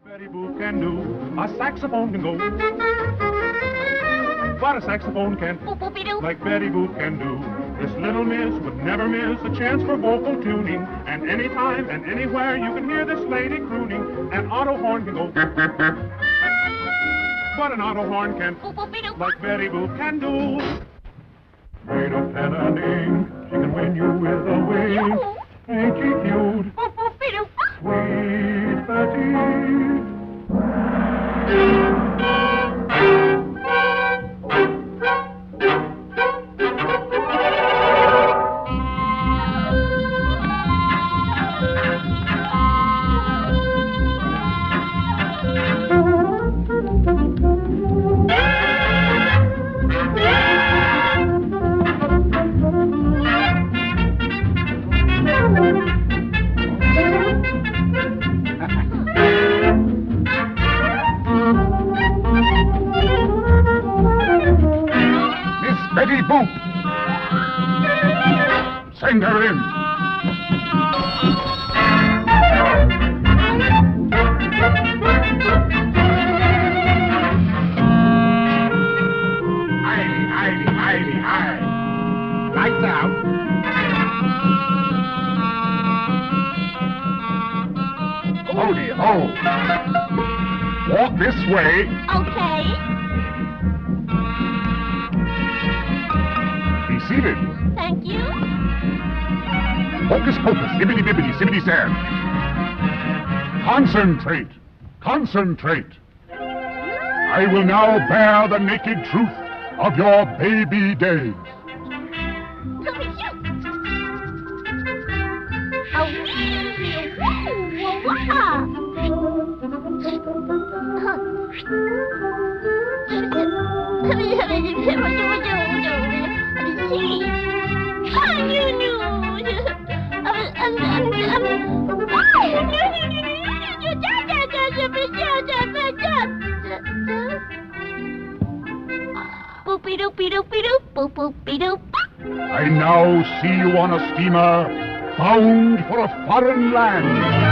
Betty Boop can do, a saxophone can go, but a saxophone can't, like Betty Boop can do. This little miss would never miss a chance for vocal tuning, and anytime and anywhere you can hear this lady crooning. An auto horn can go, but an auto horn can't, like Betty Boop can do. Made of pen and ink, she can win you with a wink. Ain't she cute? Sweet Betty. Betty Boop! Send her in! Aye. Lights out. Hold it, hold. Walk this way. Okay. Seated. Thank you. Hocus pocus, bibbidi bibbidi, sibbidi sand. Concentrate. Concentrate. I will now bear the naked truth of your baby days. I now see you on a steamer bound for a foreign land.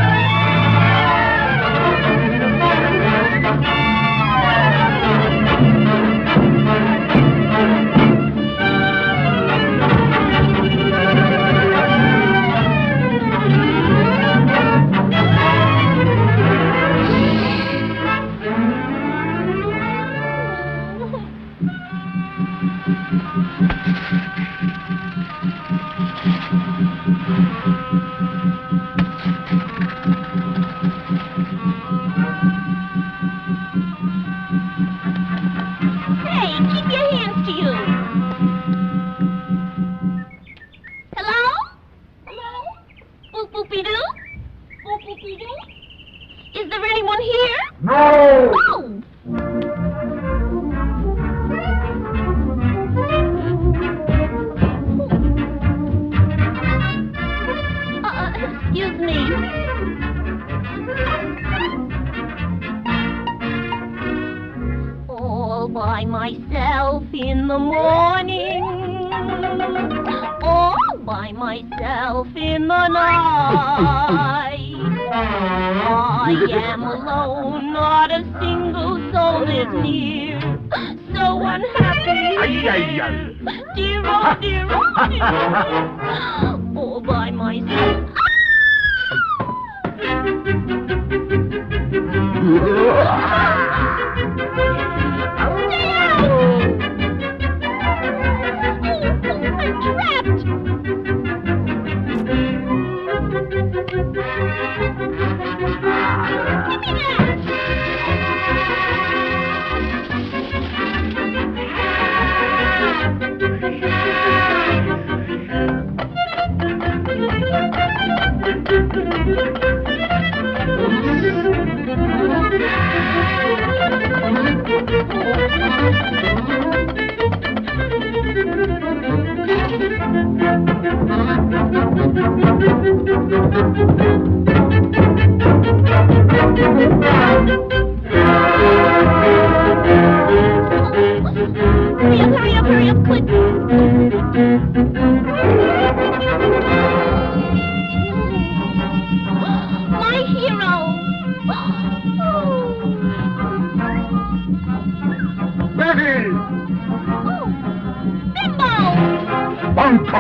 Is there anyone here? No! Oh! Excuse me. All by myself in the morning. All by myself in the night. I am alone, not a single soul is near. So unhappy. Dear, oh, dear, oh, dear. All by myself. I'm trapped. Hurry up, quick. My hero. What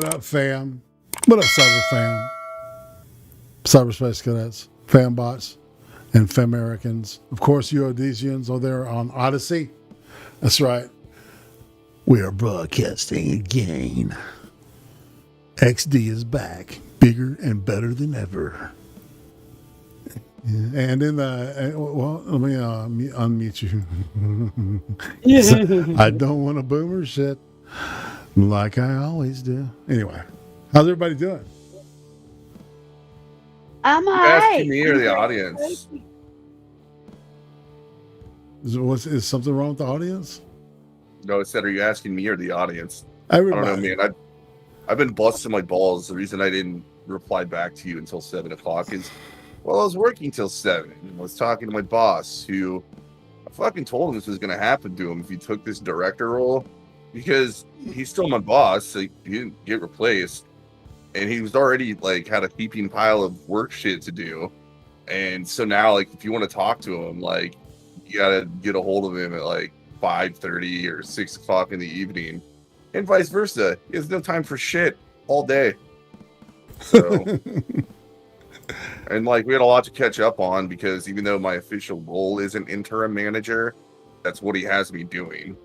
up, fam? What up, cyber fam? Cyberspace cadets, fanbots, and Famericans. Of course, you Odysseans are there on Odyssey. That's right. We are broadcasting again. XD is back, bigger and better than ever. And in the, well, let me unmute you. So, I don't want to boomer shit like I always do. Anyway, how's everybody doing? I'm all You right. asking me or the audience? Is something wrong with the audience? No, it said, are you asking me or the audience? Everybody. I don't know, man. I've been busting my balls. The reason I didn't reply back to you until 7 o'clock is, well, I was working till 7. I was talking to my boss, who I fucking told him this was going to happen to him if he took this director role, because he's still my boss, so he didn't get replaced. And he was already, like, had a heaping pile of work shit to do. And so now, like, if you want to talk to him, like, you got to get a hold of him at, like, 5:30 or 6 o'clock in the evening. And vice versa. He has no time for shit all day. So, and, like, we had a lot to catch up on, because even though my official role is an interim manager, that's what he has me doing.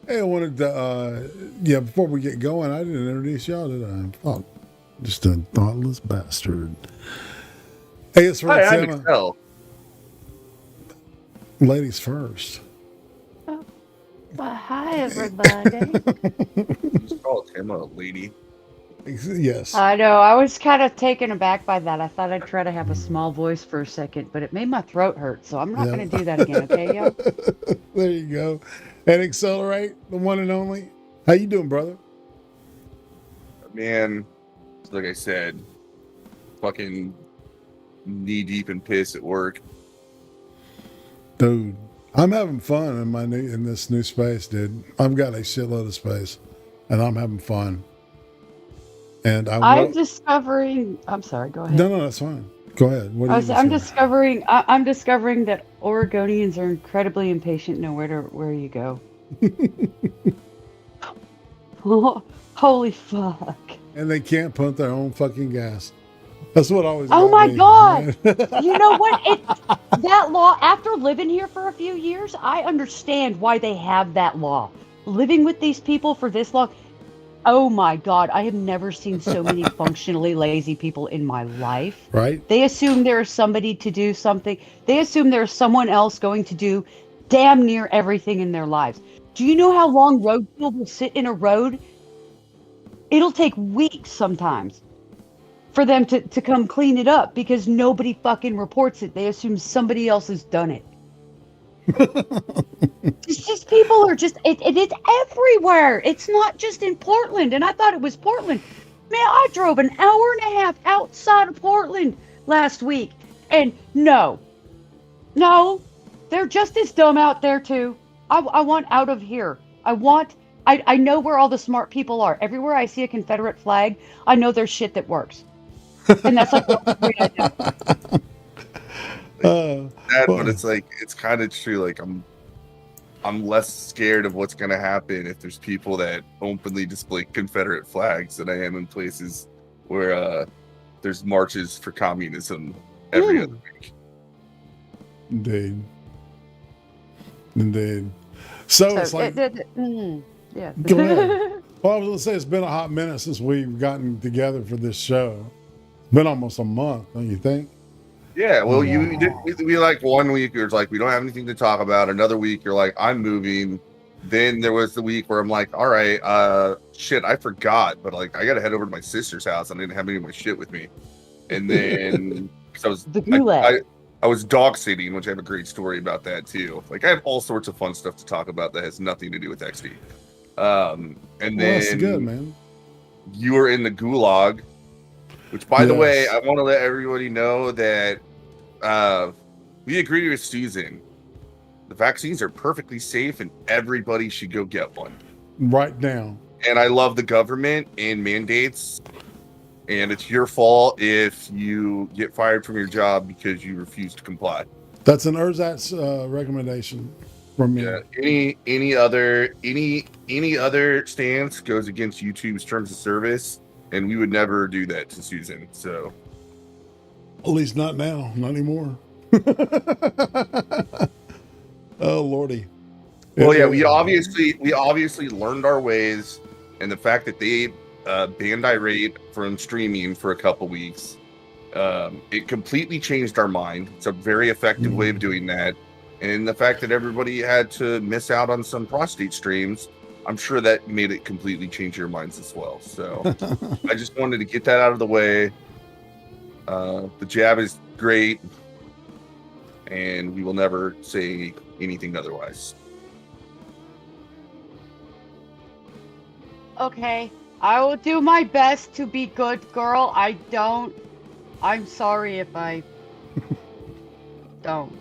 Hey, I wanted to, before we get going, I didn't introduce y'all, did I? Oh, just a thoughtless bastard. Hey, it's Hi, I'm Tim. Excel. Ladies first. Well, hi, everybody. Just call him a lady. Yes. I know. I was kind of taken aback by that. I thought I'd try to have a small voice for a second, but it made my throat hurt, so I'm not going to do that again, okay, yo? There you go. And Accelerate, the one and only. How you doing, brother? Man, like I said, fucking knee deep in piss at work. Dude, I'm having fun in this new space, dude. I've got a shitload of space, and I'm having fun. And I'm discovering. I'm sorry. Go ahead. No, that's fine. Go ahead. What are you I'm discovering. I'm discovering that Oregonians are incredibly impatient no matter where you go. Holy fuck! And they can't pump their own fucking gas. That's what always. Oh got my me. god! You know what? That law. After living here for a few years, I understand why they have that law. Living with these people for this long. Oh my God, I have never seen so many functionally lazy people in my life. Right? They assume there is somebody to do something. They assume there's someone else going to do damn near everything in their lives. Do you know how long road people will sit in a road? It'll take weeks sometimes for them to come clean it up because nobody fucking reports it. They assume somebody else has done it. It's just people are just it's everywhere. It's not just in Portland, and I thought it was Portland. Man, I drove an hour and a half outside of Portland last week, and no, they're just as dumb out there too. I want out of here. I know where all the smart people are. Everywhere I see a Confederate flag, I know there's shit that works, and that's like the only way I know. But it's like, it's kind of true. Like, I'm less scared of what's going to happen if there's people that openly display Confederate flags than I am in places where there's marches for communism every other week. Indeed. So it's like, yeah. go ahead. Well, I was going to say, it's been a hot minute since we've gotten together for this show. Been almost a month, don't you think? Yeah, well, we like 1 week, it's like, we don't have anything to talk about. Another week, you're like, I'm moving. Then there was the week where I'm like, all right, shit, I forgot, but like, I got to head over to my sister's house. I didn't have any of my shit with me. And then, because I was dog sitting, which I have a great story about that too. Like, I have all sorts of fun stuff to talk about that has nothing to do with XD. And then that's good, man. You were in the gulag, which, by the way, I want to let everybody know that we agree with Susan. The vaccines are perfectly safe and everybody should go get one. Right now. And I love the government and mandates. And it's your fault if you get fired from your job because you refuse to comply. That's an ersatz recommendation from me. Yeah. Any other stance goes against YouTube's terms of service, and we would never do that to Susan. So, at least not now, not anymore. Oh Lordy. Well, yeah, we obviously learned our ways, and the fact that they banned irate from streaming for a couple weeks, it completely changed our mind. It's a very effective way of doing that. And the fact that everybody had to miss out on some prostate streams, I'm sure that made it completely change your minds as well. So I just wanted to get that out of the way. The jab is great, and we will never say anything otherwise. Okay, I will do my best to be good, girl. I'm sorry if I don't.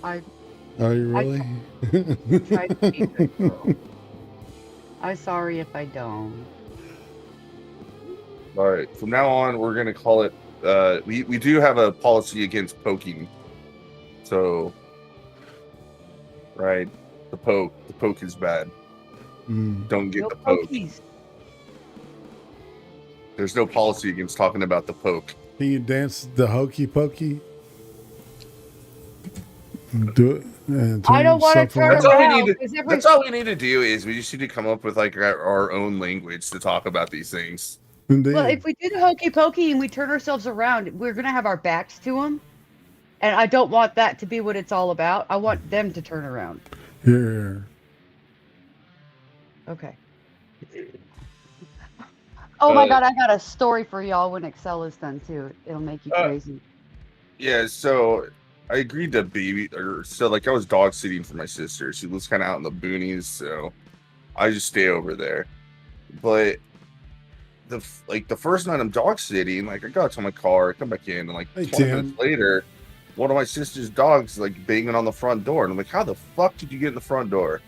Are you really? I try to be good, girl. I'm sorry if I don't. All right, from now on, we're going to call it, we do have a policy against poking. So, right, the poke is bad. Don't get the poke. Pokies. There's no policy against talking about the poke. Can you dance the hokey pokey? Do it. And I don't want to turn That's all we need to do is we just need to come up with like our own language to talk about these things. Indeed. Well, if we do the hokey pokey and we turn ourselves around, we're going to have our backs to them. And I don't want that to be what it's all about. I want them to turn around. Here. Okay. Oh my God, I got a story for y'all when Excel is done too. It'll make you crazy. Yeah, so I agreed to I was dog sitting for my sister. She lives kind of out in the boonies, so I just stay over there. But the first night I'm dog sitting, like I go out to my car, I come back in, and like 20 minutes later, one of my sister's dogs like banging on the front door, and I'm like, how the fuck did you get in the front door?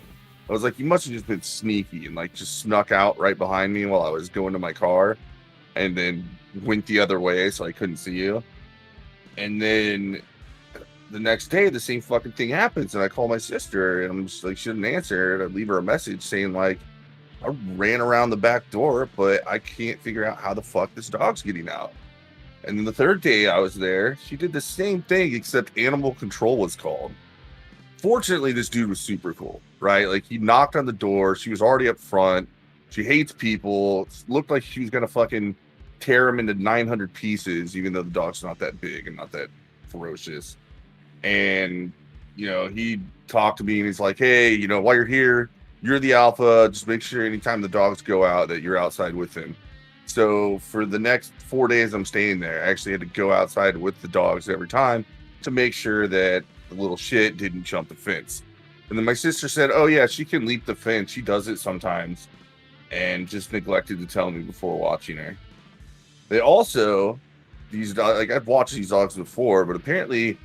I was like, you must have just been sneaky and like just snuck out right behind me while I was going to my car, and then went the other way so I couldn't see you. And then the next day, the same fucking thing happens, and I call my sister, and I'm just like, she didn't answer, and I leave her a message saying like, I ran around the back door, but I can't figure out how the fuck this dog's getting out. And then the third day I was there, she did the same thing, except animal control was called. Fortunately, this dude was super cool, right? Like, he knocked on the door. She was already up front. She hates people. It looked like she was going to fucking tear him into 900 pieces, even though the dog's not that big and not that ferocious. And, he talked to me, and he's like, hey, while you're here, you're the alpha. Just make sure anytime the dogs go out that you're outside with him. So for the next 4 days I'm staying there, I actually had to go outside with the dogs every time to make sure that the little shit didn't jump the fence. And then my sister said, oh yeah, she can leap the fence. She does it sometimes. And just neglected to tell me before watching her. They also, these dogs, like I've watched these dogs before, but apparently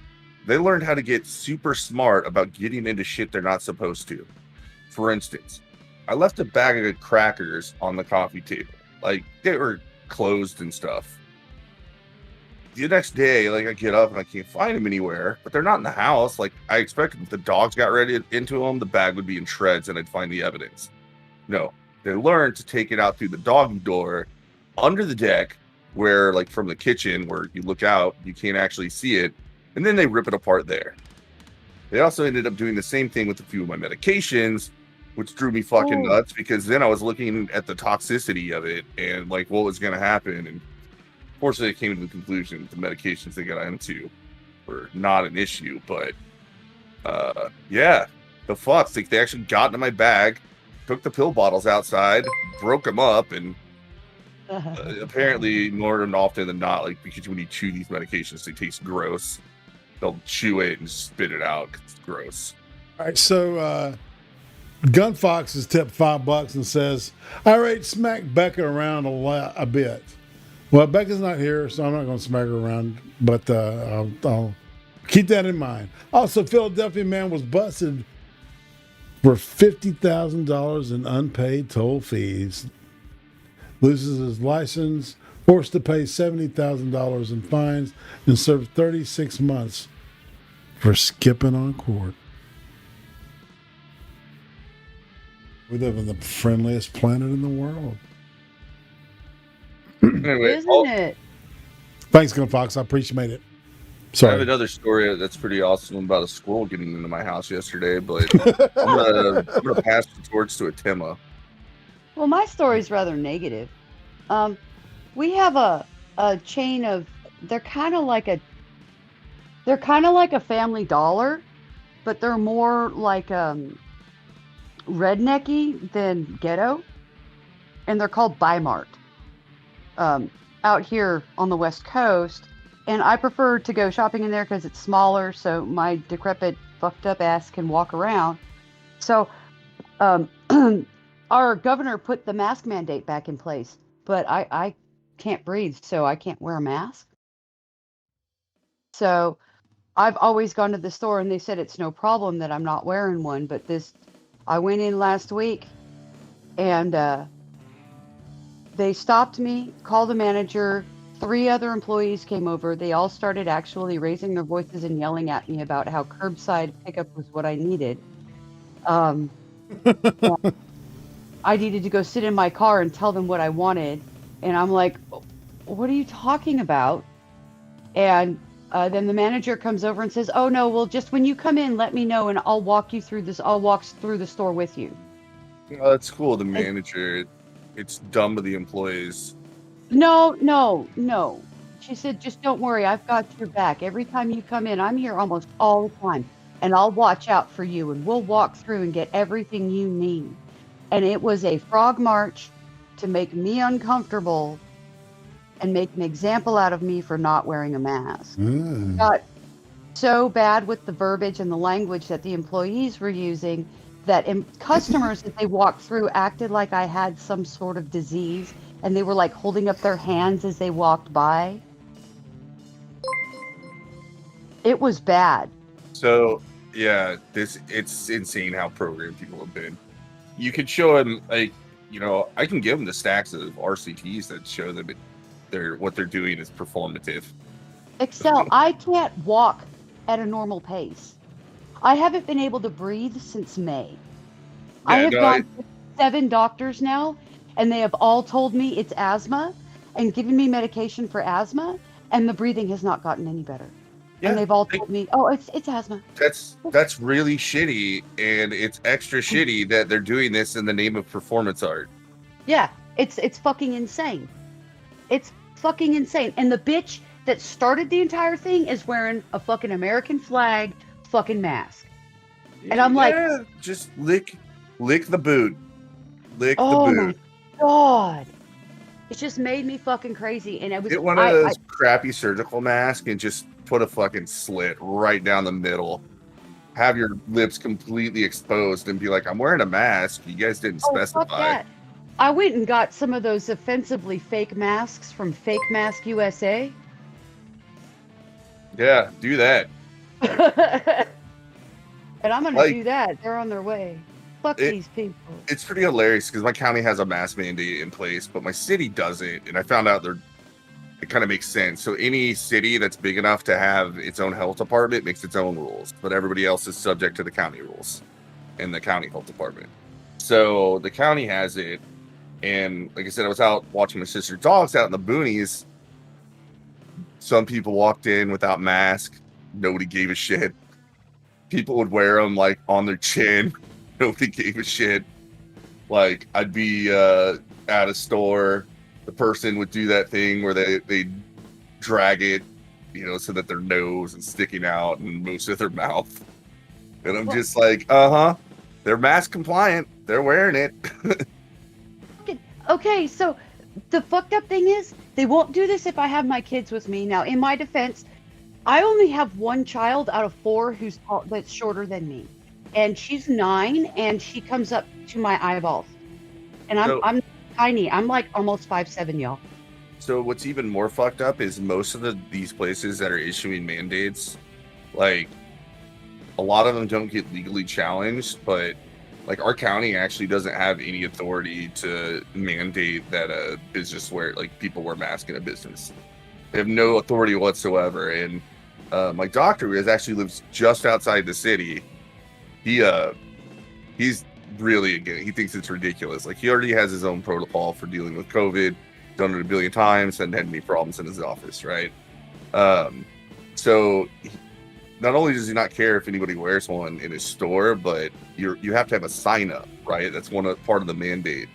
they learned how to get super smart about getting into shit they're not supposed to. For instance, I left a bag of crackers on the coffee table. Like, they were closed and stuff. The next day, like, I get up and I can't find them anywhere, but they're not in the house. Like, I expected if the dogs got ready into them, the bag would be in shreds and I'd find the evidence. No, they learned to take it out through the doggy door under the deck, where, like, from the kitchen where you look out, you can't actually see it, and then they rip it apart there. They also ended up doing the same thing with a few of my medications, which drew me fucking nuts, because then I was looking at the toxicity of it and like what was going to happen. And fortunately, I came to the conclusion the medications they got into were not an issue. But yeah, the fucks. Like, they actually got into my bag, took the pill bottles outside, broke them up, and apparently more often than not, like, because when you chew these medications, they taste gross. They'll chew it and spit it out 'cause it's gross. All right, so Gunfox has tipped $5 and says, I rate smack BECCA around a bit. Well, Becca's not here, so I'm not going to smack her around, but I'll keep that in mind. Also, Philadelphia man was busted for $50,000 in unpaid toll fees. Loses his license, forced to pay $70,000 in fines, and served 36 months for skipping on court. We live in the friendliest planet in the world. Anyway, Isn't it? Thanks, Gunfox. I appreciate it. I Sorry. have another story that's pretty awesome about a squirrel getting into my house yesterday, but I'm gonna pass the torch to Atema. Well, my story's rather negative. We have a chain of, they're kind of like a Family Dollar, but they're more like rednecky than ghetto, and they're called Bi-Mart. Out here on the West Coast, and I prefer to go shopping in there because it's smaller, so my decrepit, fucked up ass can walk around. So, our governor put the mask mandate back in place, but I can't breathe, so I can't wear a mask. So, I've always gone to the store, and they said it's no problem that I'm not wearing one. But I went in last week, and they stopped me, called the manager. 3 other employees came over. They all started actually raising their voices and yelling at me about how curbside pickup was what I needed. I needed to go sit in my car and tell them what I wanted. And I'm like, what are you talking about? And then the manager comes over and says, oh, no, well, just when you come in, let me know, and I'll walk you through this. I'll walk through the store with you. Oh, that's cool. The manager, it's dumb of the employees. No. She said, just don't worry. I've got your back. Every time you come in, I'm here almost all the time, and I'll watch out for you, and we'll walk through and get everything you need. And it was a frog march to make me uncomfortable and make an example out of me for not wearing a mask. Got so bad with the verbiage and the language that the employees were using that customers that they walked through acted like I had some sort of disease, and they were like holding up their hands as they walked by. It was bad. So yeah, it's insane how programmed people have been. You could show them, like, I can give them the stacks of RCTs that show them what they're doing is performative. Excel, I can't walk at a normal pace. I haven't been able to breathe since May. I have gone to 7 doctors now, and they have all told me it's asthma and given me medication for asthma, and the breathing has not gotten any better. Yeah, and they've all told me, oh, it's asthma. That's really shitty, and it's extra shitty that they're doing this in the name of performance art. Yeah, it's fucking insane. It's fucking insane. And the bitch that started the entire thing is wearing a fucking American flag fucking mask. And I'm like, just lick the boot. Lick the boot. Oh my God. It just made me fucking crazy. And it was get one of those crappy surgical masks and just put a fucking slit right down the middle. Have your lips completely exposed and be like, I'm wearing a mask. You guys didn't specify. Fuck that. I went and got some of those offensively fake masks from Fake Mask USA. Yeah, do that. And I'm going to do that. They're on their way. Fuck these people. It's pretty hilarious because my county has a mask mandate in place, but my city doesn't. And I found out it kind of makes sense. So any city that's big enough to have its own health department makes its own rules, but everybody else is subject to the county rules and the county health department. So the county has it. And like I said, I was out watching my sister's dogs out in the boonies. Some people walked in without masks. Nobody gave a shit. People would wear them like on their chin. Nobody gave a shit. Like, I'd be at a store. The person would do that thing where they drag it, you know, so that their nose is sticking out and most of their mouth. And I'm just like, they're mask compliant. They're wearing it. Okay, so the fucked up thing is they won't do this if I have my kids with me. Now, in my defense, I only have one child out of 4 that's shorter than me, and she's 9, and she comes up to my eyeballs, and I'm tiny. I'm like almost 5'7", y'all. So what's even more fucked up is most of these places that are issuing mandates, like a lot of them don't get legally challenged, but like our county actually doesn't have any authority to mandate that a business people wear masks in a business. They have no authority whatsoever. And my doctor, who actually lives just outside the city, he's really again. He thinks it's ridiculous. Like he already has his own protocol for dealing with COVID, done it a billion times, and had any problems in his office, right? So not only does he not care if anybody wears one in his store, but you have to have a sign up, right? That's part of the mandate.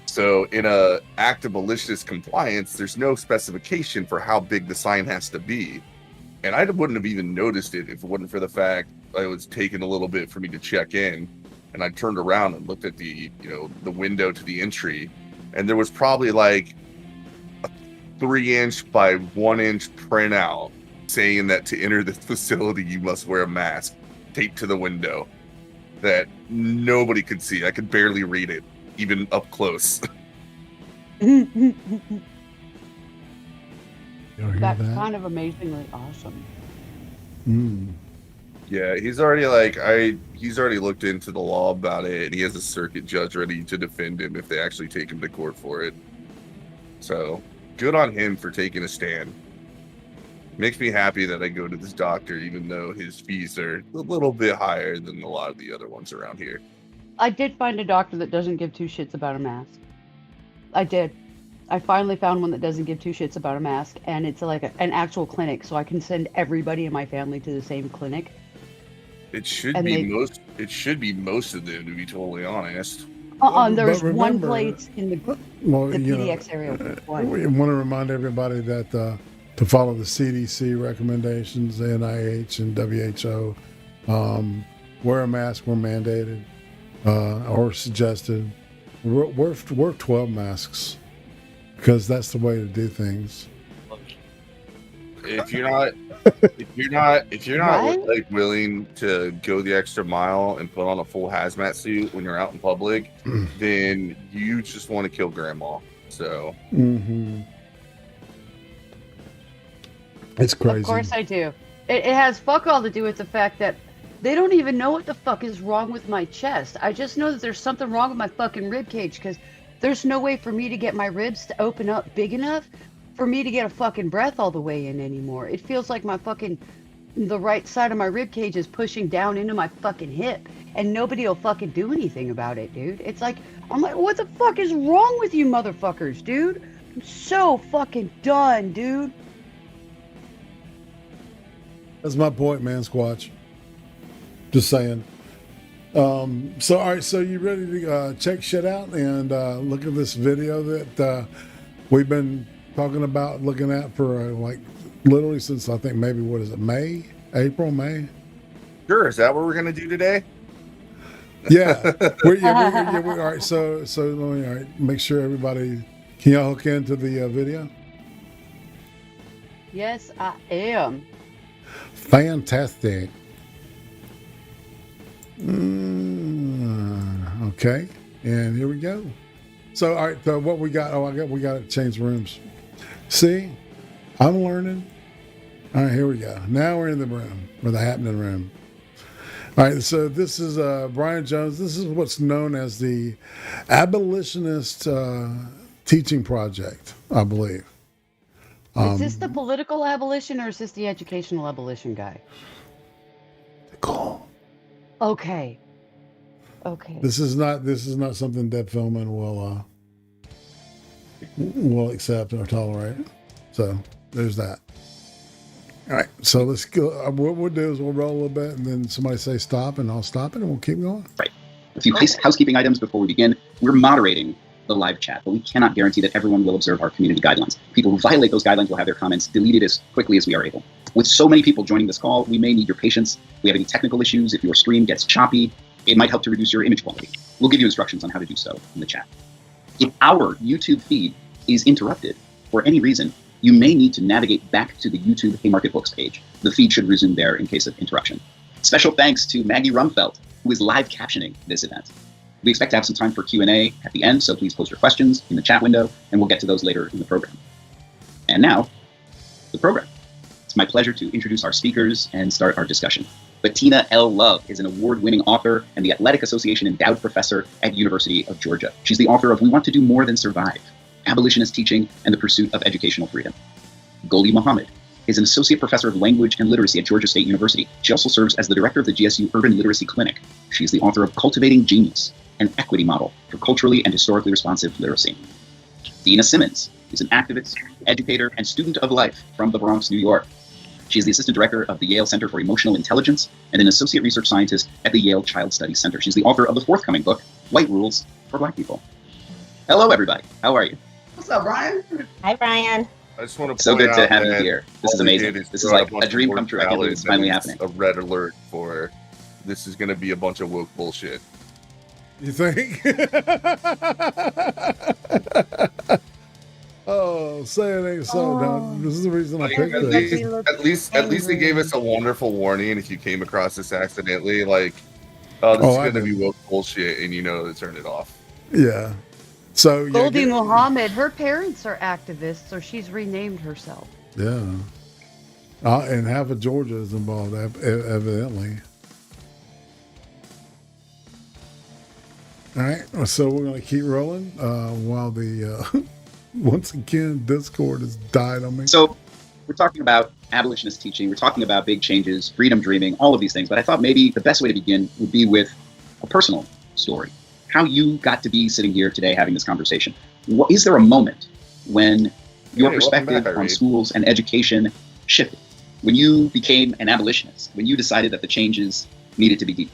So in a act of malicious compliance, there's no specification for how big the sign has to be. And I wouldn't have even noticed it if it wasn't for the fact it was taking a little bit for me to check in. And I turned around and looked at the window to the entry, and there was probably like a 3-inch by 1-inch printout saying that to enter this facility, you must wear a mask taped to the window that nobody could see. I could barely read it, even up close. That's kind of amazingly awesome. Yeah, he's already looked into the law about it, and he has a circuit judge ready to defend him if they actually take him to court for it. So good on him for taking a stand. Makes me happy that I go to this doctor, even though his fees are a little bit higher than a lot of the other ones around here. I did find a doctor that doesn't give 2 shits about a mask. I did. I finally found one that doesn't give 2 shits about a mask, and it's like an actual clinic, so I can send everybody in my family to the same clinic. It should be most of them, to be totally honest. There's one place in the PDX area. We want to remind everybody that to follow the CDC recommendations, the NIH and WHO, wear a mask where mandated or suggested. Wear 12 masks because that's the way to do things. If you're not Right? like willing to go the extra mile and put on a full hazmat suit when you're out in public, then you just want to kill grandma. So It's crazy. Of course I do. It has fuck all to do with the fact that they don't even know what the fuck is wrong with my chest. I just know that there's something wrong with my fucking rib cage because there's no way for me to get my ribs to open up big enough for me to get a fucking breath all the way in anymore. It feels like the right side of my rib cage is pushing down into my fucking hip, and nobody will fucking do anything about it, dude. It's like, I'm like, what the fuck is wrong with you motherfuckers, dude? I'm so fucking done, dude. That's my point, man, Squatch. Just saying. All right, so you ready to check shit out and look at this video that we've been talking about, looking at for like literally since I think maybe, what is it, May? Sure, is that what we're gonna do today? Yeah. All right, so let me, all right, make sure everybody, can y'all hook into the video? Yes, I am. Fantastic. Okay, and here we go. So, all right, so what we got? We got to change rooms. See, I'm learning. All right, here we go. Now we're in the room, or the happening room. All right, so this is Brian Jones. This is what's known as the Abolitionist Teaching Project, I believe. Is this the political abolition or is this the educational abolition guy? Cool. Okay. This is not something Deb Philman will accept or tolerate. So there's that. All right. So let's go. What we'll do is we'll roll a little bit, and then somebody say stop, and I'll stop it, and we'll keep going. Right. A few housekeeping items before we begin. We're moderating the live chat, but we cannot guarantee that everyone will observe our community guidelines. People who violate those guidelines will have their comments deleted as quickly as we are able. With so many people joining this call, we may need your patience. If we have any technical issues, if your stream gets choppy, it might help to reduce your image quality. We'll give you instructions on how to do so in the chat. If our YouTube feed is interrupted for any reason, you may need to navigate back to the YouTube Haymarket Books page. The feed should resume there in case of interruption. Special thanks to Maggie Rumfeld, who is live captioning this event. We expect to have some time for Q&A at the end, so please post your questions in the chat window, and we'll get to those later in the program. And now, the program. It's my pleasure to introduce our speakers and start our discussion. Bettina L. Love is an award-winning author and the Athletic Association Endowed Professor at University of Georgia. She's the author of We Want to Do More Than Survive, Abolitionist Teaching and the Pursuit of Educational Freedom. Goldie Mohammed is an Associate Professor of Language and Literacy at Georgia State University. She also serves as the Director of the GSU Urban Literacy Clinic. She is the author of Cultivating Genius, an equity model for culturally and historically responsive literacy. Dina Simmons is an activist, educator, and student of life from the Bronx, New York. She is the Assistant Director of the Yale Center for Emotional Intelligence and an Associate Research Scientist at the Yale Child Studies Center. She's the author of the forthcoming book, White Rules for Black People. Hello, everybody. How are you? What's up, Brian? Hi, Brian. I just want to So point good to out have you that here. This is all they amazing. did This is throw like bunch a dream of come true. I can't believe it's finally ballots happening. and A red alert for this is going to be a bunch of woke bullshit. You think? Oh, say it ain't so. No, this is the reason I picked At this. least they gave us a wonderful warning if you came across this accidentally. Like, oh, this is going to be woke bullshit, and you know to turn it off. Yeah. So Goldie Mohammed, her parents are activists, so she's renamed herself. Yeah. And half of Georgia is involved, evidently. All right. So we're going to keep rolling while the, once again, Discord has died on me. So we're talking about abolitionist teaching. We're talking about big changes, freedom dreaming, all of these things. But I thought maybe the best way to begin would be with a personal story. How you got to be sitting here today having this conversation. Is there a moment when your perspective on schools and education shifted? When you became an abolitionist? When you decided that the changes needed to be deep?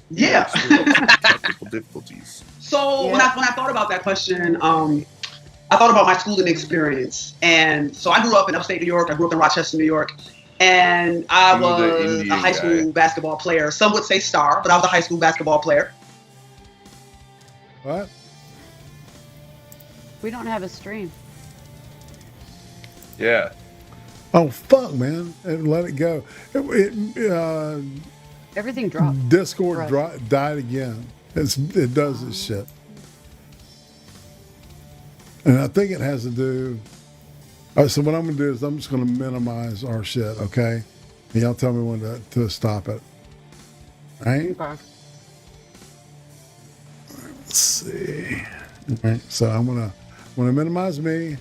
Yeah. Technical difficulties. So when I thought about that question, I thought about my schooling experience. And so I grew up in upstate New York. I grew up in Rochester, New York. And I was a high school basketball player. Some would say star, but I was a high school basketball player. What? We don't have a stream. Yeah. Oh, fuck, man. And let it go. Everything dropped. Discord died again. It does this shit. And I think it has to do... All right, so what I'm going to do is I'm just going to minimize our shit, okay? And y'all tell me when to stop it. All right? Okay. Let's see. All right, so I'm going to minimize me.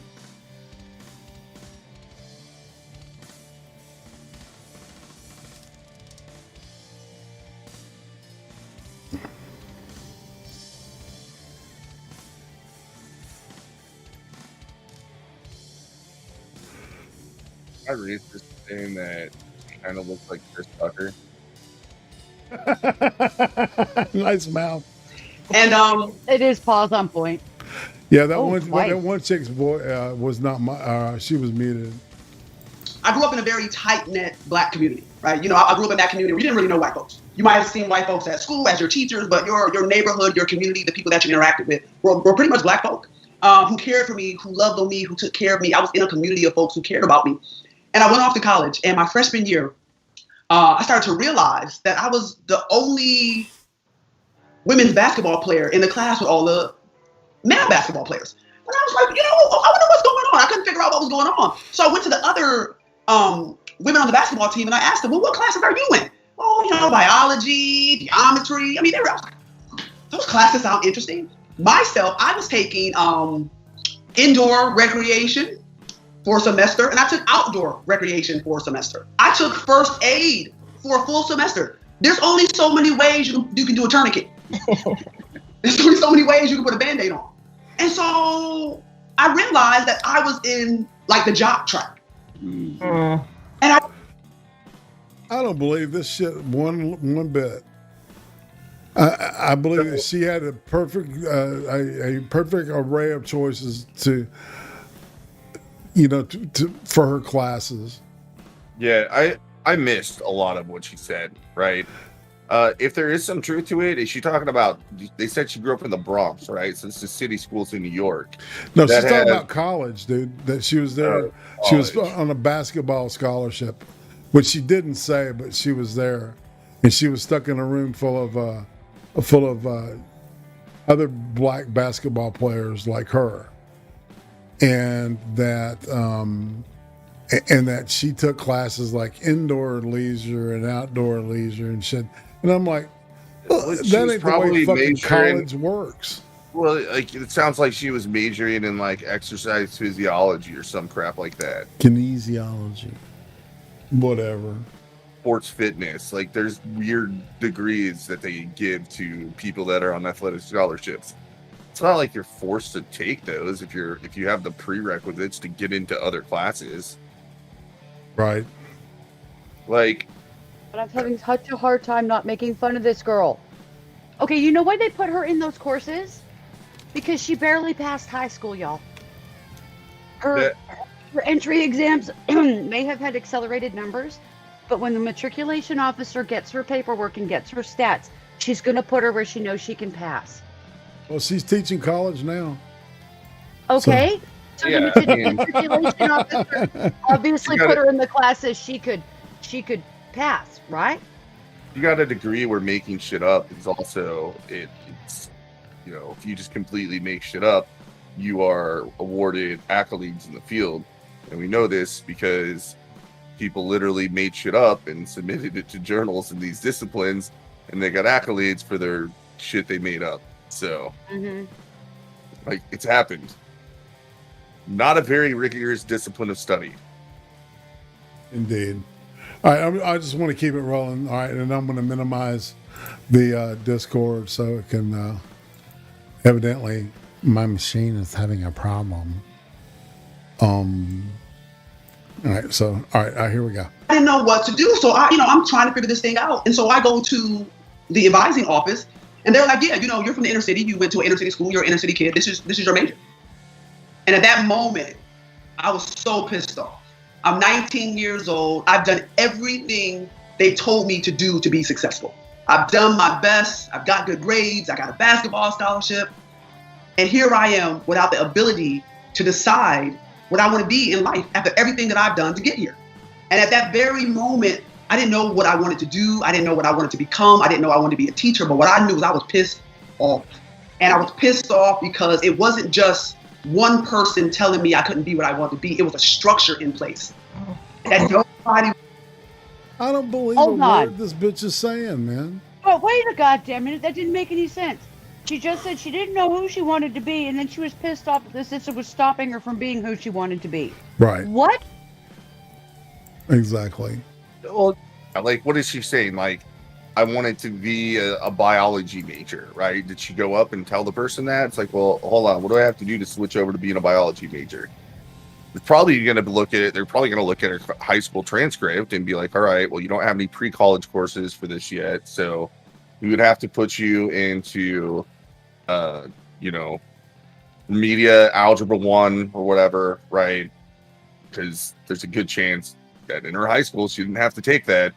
I read this thing that kind of looks like Chris Tucker. Nice mouth. And it is pause on point. Yeah, that one chick's voice was not my. She was muted. I grew up in a very tight-knit black community, right? You know, I grew up in that community. We didn't really know white folks. You might have seen white folks at school as your teachers, but your neighborhood, your community, the people that you interacted with were pretty much black folk who cared for me, who loved on me, who took care of me. I was in a community of folks who cared about me. And I went off to college, and my freshman year, I started to realize that I was the only women's basketball player in the class with all the male basketball players. And I was like, I wonder what's going on. I couldn't figure out what was going on. So I went to the other women on the basketball team, and I asked them, well, what classes are you in? Oh, biology, geometry. I mean, I was like, those classes sound interesting. Myself, I was taking indoor recreation for a semester, and I took outdoor recreation for a semester. I took first aid for a full semester. There's only so many ways you can do a tourniquet. There's only so many ways you can put a Band-Aid on. And so I realized that I was in like the jock track. And I don't believe this shit one bit. I believe that she had a perfect array of choices to for her classes. Yeah, I missed a lot of what she said, right? If there is some truth to it, is she talking about, they said she grew up in the Bronx, right? So it's the city schools in New York. No, she's talking about college, dude, that she was there. She was on a basketball scholarship, which she didn't say, but she was there. And she was stuck in a room full of other black basketball players like her. And that she took classes like indoor leisure and outdoor leisure and shit. And I'm like, that ain't the way fucking college works. Well, like, it sounds like she was majoring in like exercise physiology or some crap like that. Kinesiology. Whatever. Sports fitness. Like, there's weird degrees that they give to people that are on athletic scholarships. It's not like you're forced to take those if you have the prerequisites to get into other classes. Right. Like, but I'm having such a hard time not making fun of this girl. Okay, you know why they put her in those courses? Because she barely passed high school, y'all. Her entry exams may have had accelerated numbers, but when the matriculation officer gets her paperwork and gets her stats, she's going to put her where she knows she can pass. Well, she's teaching college now. Okay. So yeah, the matriculation officer obviously put her in the classes she could pass, right? You got a degree where making shit up is also it's if you just completely make shit up, you are awarded accolades in the field. And we know this because people literally made shit up and submitted it to journals in these disciplines, and they got accolades for their shit they made up. So like, it's happened. Not a very rigorous discipline of study. Indeed. All right, I just want to keep it rolling. All right, and I'm going to minimize the Discord so it can. Evidently, my machine is having a problem. All right, here we go. I didn't know what to do, so I'm trying to figure this thing out, and so I go to the advising office, and they're like, "Yeah, you're from the inner city. You went to an inner city school. You're an inner city kid. This is your major." And at that moment, I was so pissed off. I'm 19 years old. I've done everything they told me to do to be successful. I've done my best. I've got good grades. I got a basketball scholarship. And here I am without the ability to decide what I want to be in life after everything that I've done to get here. And at that very moment, I didn't know what I wanted to do. I didn't know what I wanted to become. I didn't know I wanted to be a teacher. But what I knew was I was pissed off. And I was pissed off because it wasn't just one person telling me I couldn't be what I wanted to be. It was a structure in place. And nobody. I don't believe a word this bitch is saying, man. Oh, wait a goddamn minute. That didn't make any sense. She just said she didn't know who she wanted to be, and then she was pissed off that the system was stopping her from being who she wanted to be. Right. What? Exactly. Well, like, what is she saying? Like, I wanted to be a biology major, right? Did she go up and tell the person that? It's like, well, hold on. What do I have to do to switch over to being a biology major? They're probably going to look at it. They're probably going to look at her high school transcript and be like, all right, well, you don't have any pre-college courses for this yet. So we would have to put you into, media algebra 1 or whatever, right? Because there's a good chance that in her high school, she didn't have to take that.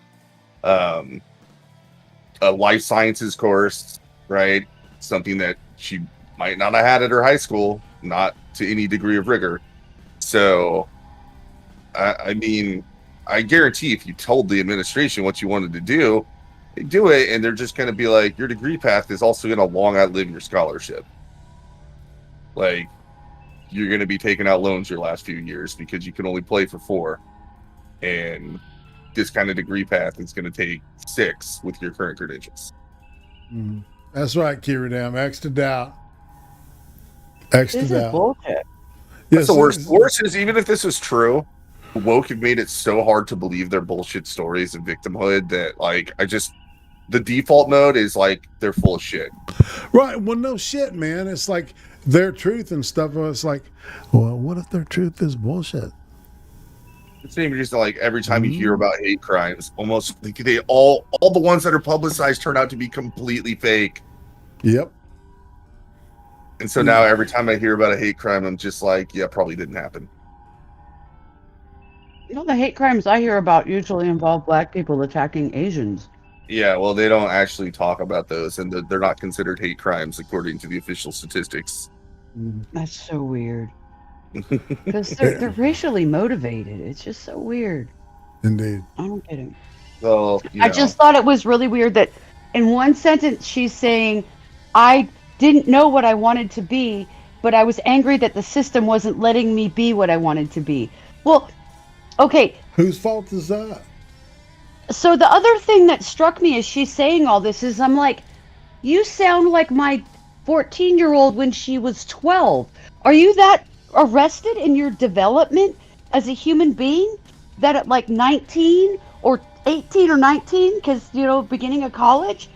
A life sciences course, right? Something that she might not have had at her high school, not to any degree of rigor. So, I mean, I guarantee if you told the administration what you wanted to do, they do it, and they're just going to be like, your degree path is also going to long outlive your scholarship. Like, you're going to be taking out loans your last few years because you can only play for 4. And this kind of degree path is going to take 6 with your current credentials. That's right, Kira Dam. X to doubt. X to doubt. This is bullshit. That's the worst. The worst is, even if this was true, woke have made it so hard to believe their bullshit stories of victimhood that, like, the default mode is like, they're full of shit. Right. Well, no shit, man. It's like their truth and stuff. It's like, well, what if their truth is bullshit? It's not even just like every time you hear about hate crimes, almost they all the ones that are publicized turn out to be completely fake. Yep. And so now every time I hear about a hate crime, I'm just like, yeah, probably didn't happen. You know, the hate crimes I hear about usually involve black people attacking Asians. Yeah, well, they don't actually talk about those, and they're not considered hate crimes according to the official statistics. That's so weird. Because they're racially motivated. It's just so weird. Indeed. I don't get it. Well, I just thought it was really weird that in one sentence she's saying, I didn't know what I wanted to be, but I was angry that the system wasn't letting me be what I wanted to be. Well, okay. Whose fault is that? So the other thing that struck me as she's saying all this is I'm like, you sound like my 14-year-old when she was 12. Are you that arrested in your development as a human being that at like 19 or 18 or 19, because, you know, beginning of college,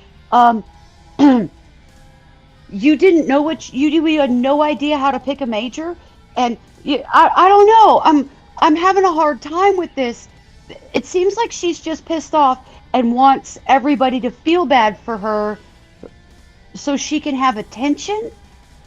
you didn't know you had no idea how to pick a major? And I don't know. I'm having a hard time with this. It seems like she's just pissed off and wants everybody to feel bad for her so she can have attention.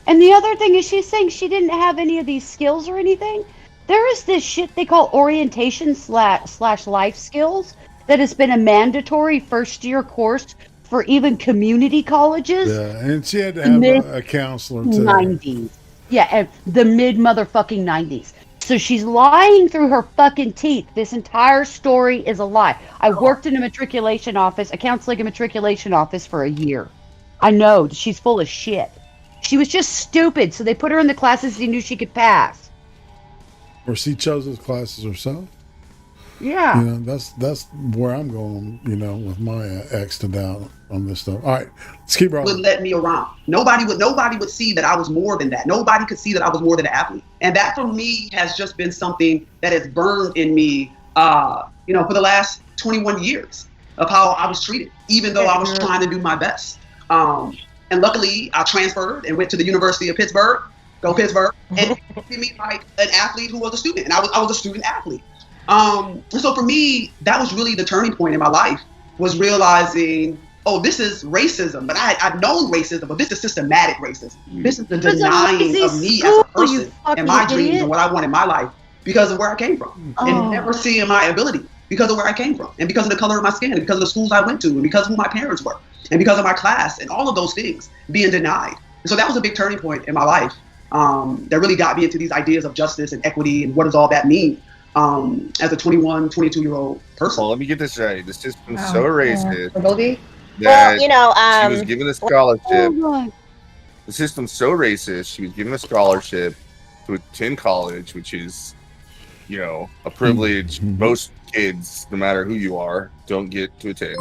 And the other thing is she's saying she didn't have any of these skills or anything. There is this shit they call orientation slash life skills that has been a mandatory first-year course for even community colleges. Yeah, and she had to have a counselor too. 90s. Yeah, and the mid-motherfucking 90s. So she's lying through her fucking teeth. This entire story is a lie. I worked in a matriculation office, a counseling and matriculation office for a year. I know, she's full of shit. She was just stupid, so they put her in the classes they knew she could pass. Or she chose those classes herself. Yeah. You know, that's where I'm going, you know, with my X to down on this stuff. All right, let's keep rolling. Would let me around. Nobody would see that I was more than that. Nobody could see that I was more than an athlete. And that for me has just been something that has burned in me, you know, for the last 21 years of how I was treated, even though I was trying to do my best. And luckily I transferred and went to the University of Pittsburgh, go Pittsburgh, and treated me like an athlete who was a student. And I was a student athlete. So for me, that was really the turning point in my life, was realizing, oh, this is racism. But I've known racism, but this is systematic racism. This is the denying of me as a person and my dreams and what I want in my life because of where I came from. And never seeing my ability because of where I came from and because of the color of my skin and because of the schools I went to and because of who my parents were and because of my class and all of those things being denied. And so that was a big turning point in my life that really got me into these ideas of justice and equity and what does all that mean. As a 21, 22-year-old person. Well, let me get this right. The system's so racist that well, you know, she was given a scholarship. The system's so racist, she was given a scholarship to attend college, which is, you know, a privilege most kids, no matter who you are, don't get to attend.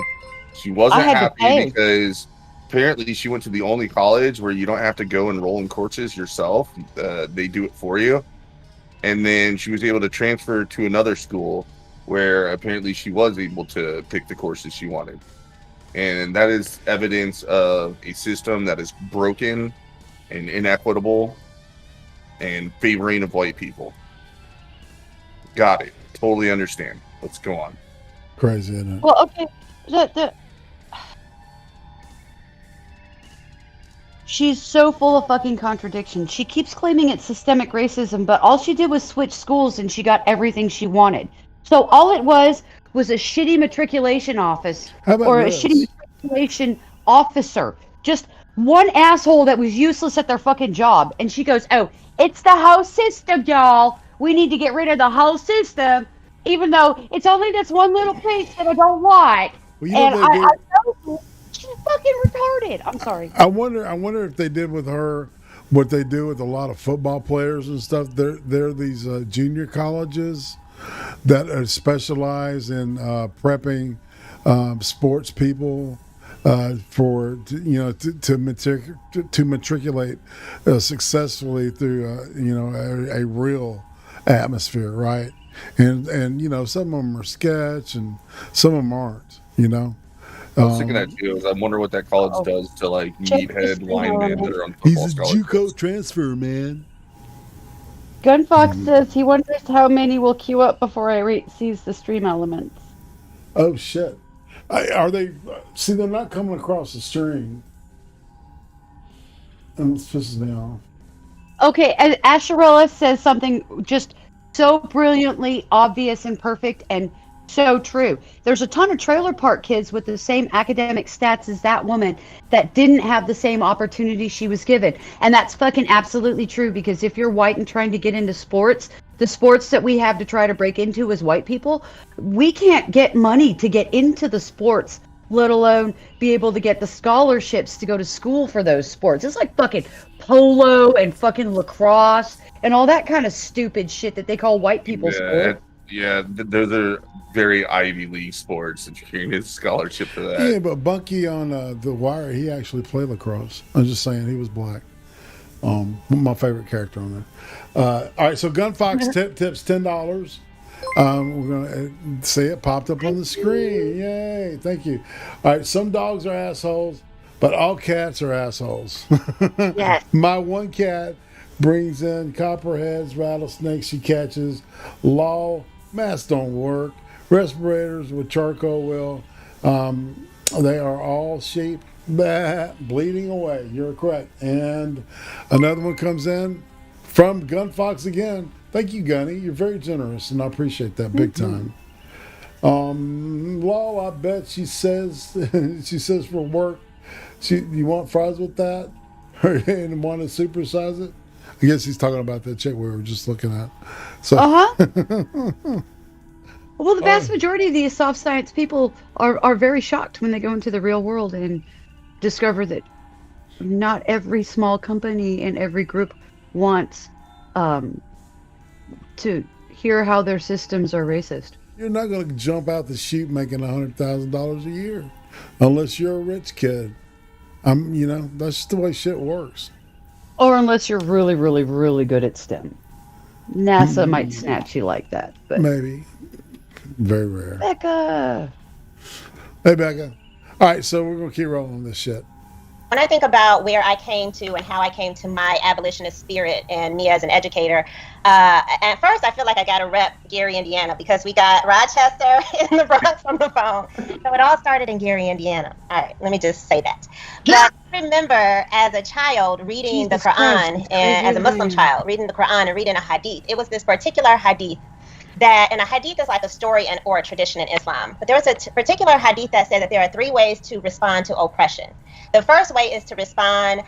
She wasn't happy because apparently she went to the only college where you don't have to go enroll in courses yourself. They do it for you. And then she was able to transfer to another school where apparently she was able to pick the courses she wanted. And that is evidence of a system that is broken and inequitable and favoring of white people. Got it. Totally understand. Let's go on. Crazy, isn't it? Well, okay. She's so full of fucking contradictions. She keeps claiming it's systemic racism, but all she did was switch schools and she got everything she wanted. So all it was a shitty matriculation office or a shitty matriculation officer. Just one asshole that was useless at their fucking job. And she goes, oh, it's the whole system, y'all. We need to get rid of the whole system, even though it's only this one little piece that I don't like. Well, you know and I know she's fucking retarded. I'm sorry. I wonder if they did with her what they do with a lot of football players and stuff. They're these junior colleges that are specialized in prepping sports people for to matriculate successfully through a real atmosphere, right? And you know, some of them are sketch and some of them aren't. You know. I was thinking that too. I wonder what that college does to like meathead linemen that are on football scholarships. He's a JUCO transfer, man. Gunfox says he wonders how many will queue up before I sees the stream elements. Oh shit! Are they? See, they're not coming across the stream, and it pisses me off. Okay, and Asherella says something just so brilliantly obvious and perfect and so true. There's a ton of trailer park kids with the same academic stats as that woman that didn't have the same opportunity she was given. And that's fucking absolutely true, because if you're white and trying to get into sports, the sports that we have to try to break into as white people, we can't get money to get into the sports, let alone be able to get the scholarships to go to school for those sports. It's like fucking polo and fucking lacrosse and all that kind of stupid shit that they call white people sports. Yeah, those are very Ivy League sports, and you're getting a scholarship for that. Yeah, but Bunky on The Wire, he actually played lacrosse. I'm just saying, he was black. My favorite character on there. All right, so Gunfox tips $10. We're going to see it popped up on the screen. Yay, thank you. All right, some dogs are assholes, but all cats are assholes. Yes. My one cat brings in copperheads, rattlesnakes she catches, law, masks don't work, respirators with charcoal will. They are all sheep bleeding away. You're correct. And another one comes in from Gunfox again. Thank you, Gunny. You're very generous, and I appreciate that big time. Law, I bet she says for work, you want fries with that? And want to supersize it? I guess he's talking about that chick we were just looking at. So. Well, the vast majority of these soft science people are very shocked when they go into the real world and discover that not every small company and every group wants to hear how their systems are racist. You're not going to jump out the chute making $100,000 a year unless you're a rich kid. That's just the way shit works. Or unless you're really, really, really good at STEM. NASA might snatch you like that. But maybe. Very rare. BECCA! Hey, BECCA. All right, so we're going to keep rolling this shit. When I think about where I came to and how I came to my abolitionist spirit and me as an educator, at first I feel like I got to rep Gary, Indiana, because we got Rochester in the Bronx on the phone. So it all started in Gary, Indiana. All right, let me just say that. But I remember as a child reading the Quran, and as a Muslim child, reading the Quran and reading a hadith. It was this particular hadith and a hadith is like a story or a tradition in Islam. But there was a particular hadith that said that there are 3 ways to respond to oppression. The first way is to respond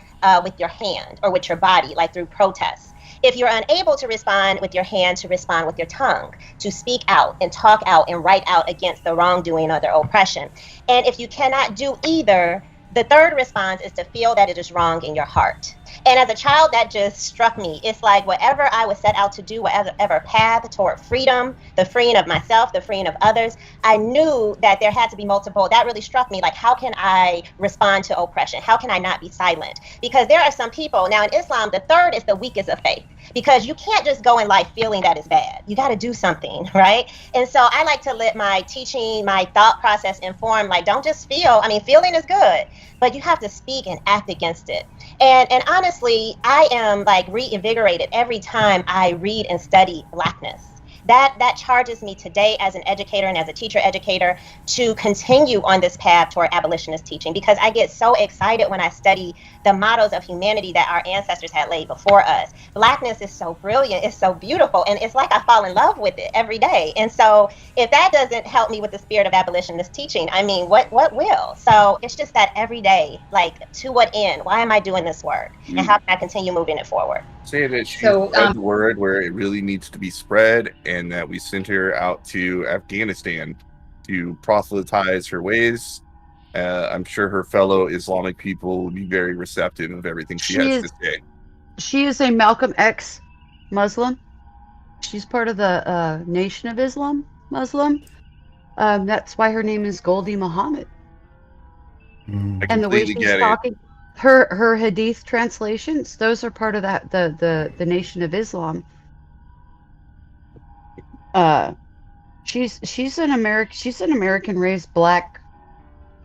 with your hand or with your body, like through protests. If you're unable to respond with your hand, to respond with your tongue, to speak out and talk out and write out against the wrongdoing or the oppression. And if you cannot do either, the third response is to feel that it is wrong in your heart. And as a child, that just struck me. It's like whatever I was set out to do, whatever path toward freedom, the freeing of myself, the freeing of others, I knew that there had to be multiple. That really struck me. Like, how can I respond to oppression? How can I not be silent? Because there are some people, now in Islam, the third is the weakest of faith. Because you can't just go in life feeling that it's bad. You got to do something, right? And so I like to let my teaching, my thought process inform, like, don't just feel. I mean, feeling is good, but you have to speak and act against it. And honestly, I am like reinvigorated every time I read and study Blackness. That charges me today as an educator and as a teacher educator to continue on this path toward abolitionist teaching, because I get so excited when I study the models of humanity that our ancestors had laid before us. Blackness is so brilliant, it's so beautiful, and it's like I fall in love with it every day. And so if that doesn't help me with the spirit of abolitionist teaching, I mean, what will? So it's just that every day, like, to what end? Why am I doing this work? And how can I continue moving it forward? Say that she spread the word where it really needs to be spread, and that we sent her out to Afghanistan to proselytize her ways. I'm sure her fellow Islamic people will be very receptive of everything she has to say. She is a Malcolm X Muslim. She's part of the Nation of Islam Muslim. That's why her name is Goldie Muhammad. And the way she's talking, her hadith translations, those are part of that the Nation of Islam. She's an American raised black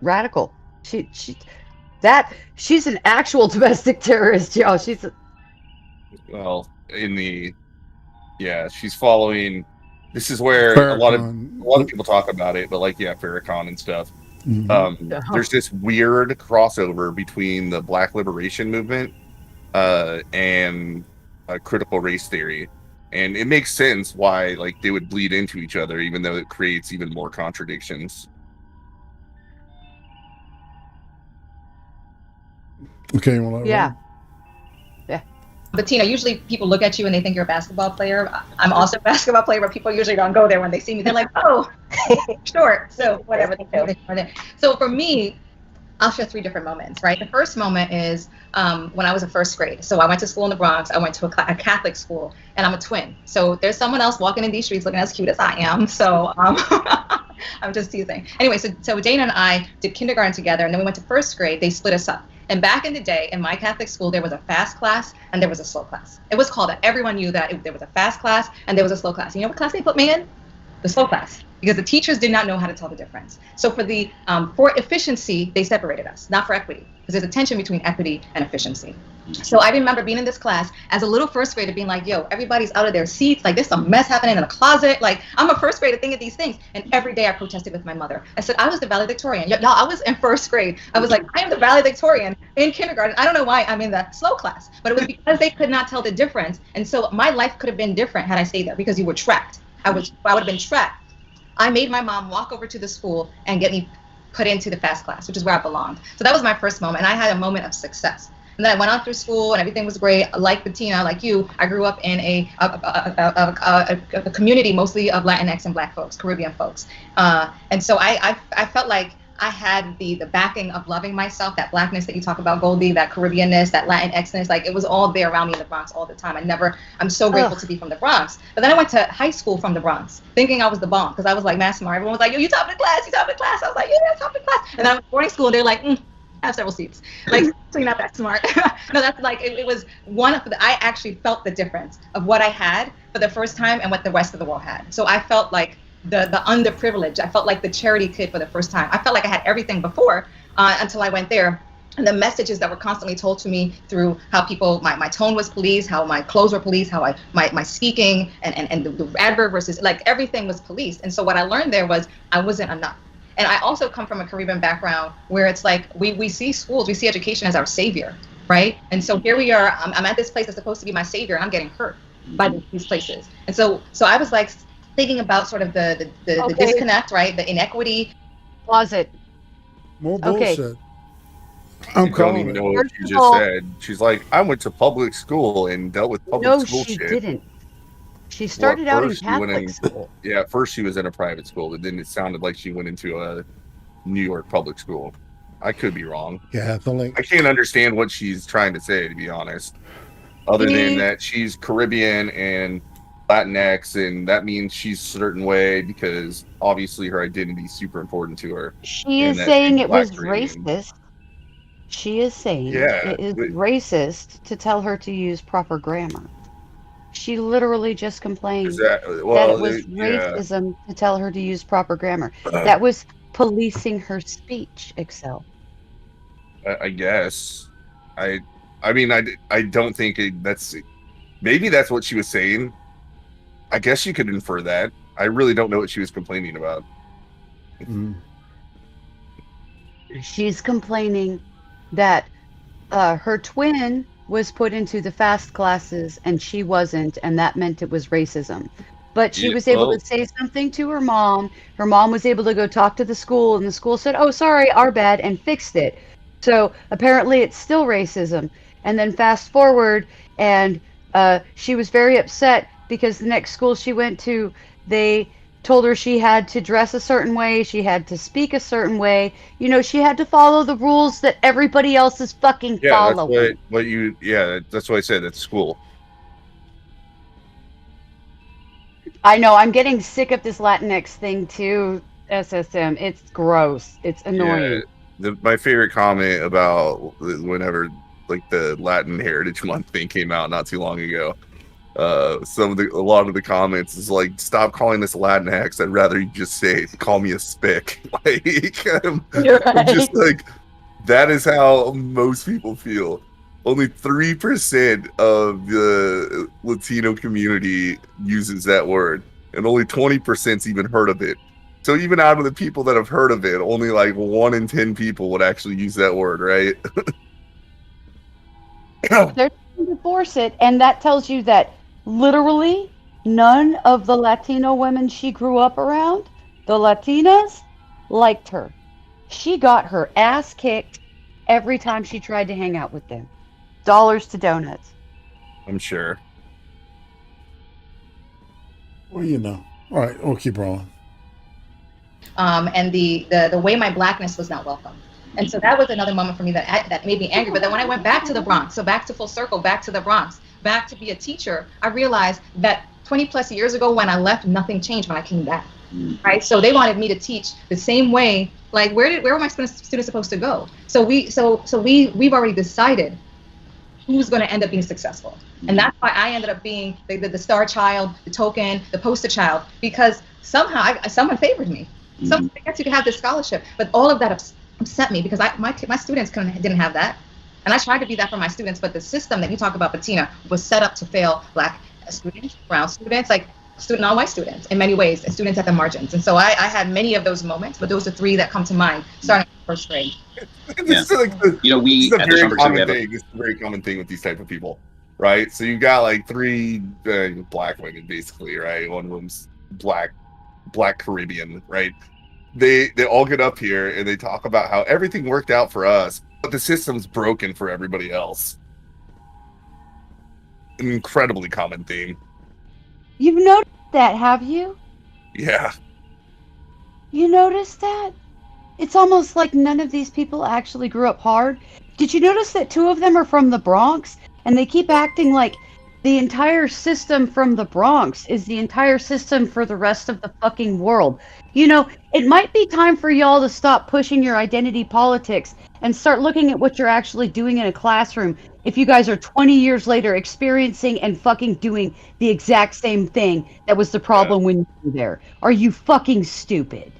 radical. She's an actual domestic terrorist, y'all. Well, in the Yeah, she's following. This is where a lot of people talk about it, but like Farrakhan and stuff. There's this weird crossover between the Black Liberation Movement and critical race theory, and it makes sense why like they would bleed into each other, even though it creates even more contradictions. Okay, well, yeah. But Tina, usually people look at you and they think you're a basketball player. I'm also a basketball player, but people usually don't go there when they see me. They're like, oh, short. So whatever. So for me, I'll share 3 different moments, right? The first moment is when I was in first grade. So I went to school in the Bronx. I went to a Catholic school, and I'm a twin. So there's someone else walking in these streets looking as cute as I am. So I'm just teasing. Anyway, so Dana and I did kindergarten together, and then we went to first grade. They split us up. And back in the day, in my Catholic school, there was a fast class and there was a slow class. It was called that. Everyone knew that there was a fast class and there was a slow class. You know what class they put me in? The slow class. Because the teachers did not know how to tell the difference. So for efficiency, they separated us, not for equity. Because there's a tension between equity and efficiency. So I remember being in this class as a little first grader being like, yo, everybody's out of their seats. Like, there's some mess happening in the closet. Like, I'm a first grader thinking these things. And every day I protested with my mother. I said, I was the valedictorian. Y'all, I was in first grade. I was like, I am the valedictorian in kindergarten. I don't know why I'm in the slow class. But it was because they could not tell the difference. And so my life could have been different had I stayed there because you were trapped. I would have been trapped. I made my mom walk over to the school and get me put into the fast class, which is where I belonged. So that was my first moment. And I had a moment of success. And then I went on through school and everything was great. Like Bettina, like you, I grew up in a community mostly of Latinx and Black folks, Caribbean folks. And so I felt like I had the backing of loving myself, that Blackness that you talk about, Goldie, that Caribbeanness, that Latinxness, like it was all there around me in the Bronx all the time. I'm so grateful to be from the Bronx. But then I went to high school from the Bronx, thinking I was the bomb, because I was like Massimo. Everyone was like, yo, you top of the class, you top of the class. I was like, yeah, top of the class. And then I went to boarding school, and they're like, I have several seats. Like, so you're not that smart. No, that's like, it was one of I actually felt the difference of what I had for the first time and what the rest of the world had. So I felt like the underprivileged. I felt like the charity kid for the first time. I felt like I had everything before until I went there. And the messages that were constantly told to me through how people, my tone was policed, how my clothes were policed, how my speaking and the adverb versus, like, everything was policed. And so what I learned there was I wasn't enough. And I also come from a Caribbean background where it's like we see schools, we see education as our savior, right? And so here we are, I'm at this place that's supposed to be my savior, and I'm getting hurt by these places. And so I was like thinking about sort of the disconnect, right? The inequity. Closet. More bullshit. Okay. I don't even know what she just said. She's like, I went to public school and dealt with public school shit. No, she didn't. She started out in Catholic school. Yeah, at first she was in a private school, but then it sounded like she went into a New York public school. I could be wrong. Catholic. I can't understand what she's trying to say, to be honest. Other than that, she's Caribbean and Latinx, and that means she's a certain way because obviously her identity is super important to her. She is saying it was racist. She is saying it is racist to tell her to use proper grammar. She literally just complained that it was racism to tell her to use proper grammar. That was policing her speech, Excel. I guess. I mean, I don't think that's... Maybe that's what she was saying. I guess you could infer that. I really don't know what she was complaining about. She's complaining that her twin was put into the fast classes and she wasn't, and that meant it was racism. But she was able to say something to her mom. Her mom was able to go talk to the school, and the school said, oh, sorry, our bad, and fixed it. So apparently it's still racism. And then fast forward, and she was very upset because the next school she went to, they told her she had to dress a certain way, she had to speak a certain way. You know, she had to follow the rules that everybody else is fucking following. That's what I said, that's school. I know, I'm getting sick of this Latinx thing too, SSM. It's gross. It's annoying. Yeah, my favorite comment about whenever, like, the Latin Heritage Month thing came out not too long ago, a lot of the comments is like, stop calling this Latinx, I'd rather you just say, call me a spick. Like, I'm just like, that is how most people feel. only 3% of the Latino community uses that word, and only 20%'s even heard of it. So even out of the people that have heard of it, only like 1 in 10 people would actually use that word, right? They're trying to force it, and that tells you that literally none of the Latino women she grew up around, the Latinas, liked her. She got her ass kicked every time she tried to hang out with them. Dollars to donuts. I'm sure. Well, you know. All right, we'll keep rolling. And the way my blackness was not welcome. And so that was another moment for me that made me angry. But then when I went back to the Bronx, so back to full circle, back to the Bronx, back to be a teacher, I realized that 20 plus years ago when I left, nothing changed when I came back. Right? So they wanted me to teach the same way. Like, where were my students supposed to go? So we've already decided who's going to end up being successful. And that's why I ended up being the star child, the token, the poster child, because somehow someone favored me. Someone, I guess you could have this scholarship, but all of that upset me because my students didn't have that. And I tried to be that for my students, but the system that you talk about, Bettina, was set up to fail Black students, brown students, like non-white students in many ways, and students at the margins. And so I had many of those moments, but those are 3 that come to mind starting in first grade. This is like the, You know, we this is a at the very Chamber common we have a- thing. This is a very common thing with these type of people, right? So you got like 3 Black women, basically, right? One of them's Black Caribbean, right? They all get up here and they talk about how everything worked out for us, but the system's broken for everybody else. An incredibly common theme. You've noticed that, have you? Yeah. You noticed that? It's almost like none of these people actually grew up hard. Did you notice that 2 of them are from the Bronx? And they keep acting like the entire system from the Bronx is the entire system for the rest of the fucking world. You know, it might be time for y'all to stop pushing your identity politics and start looking at what you're actually doing in a classroom if you guys are 20 years later experiencing and fucking doing the exact same thing that was the problem when you were there. Are you fucking stupid?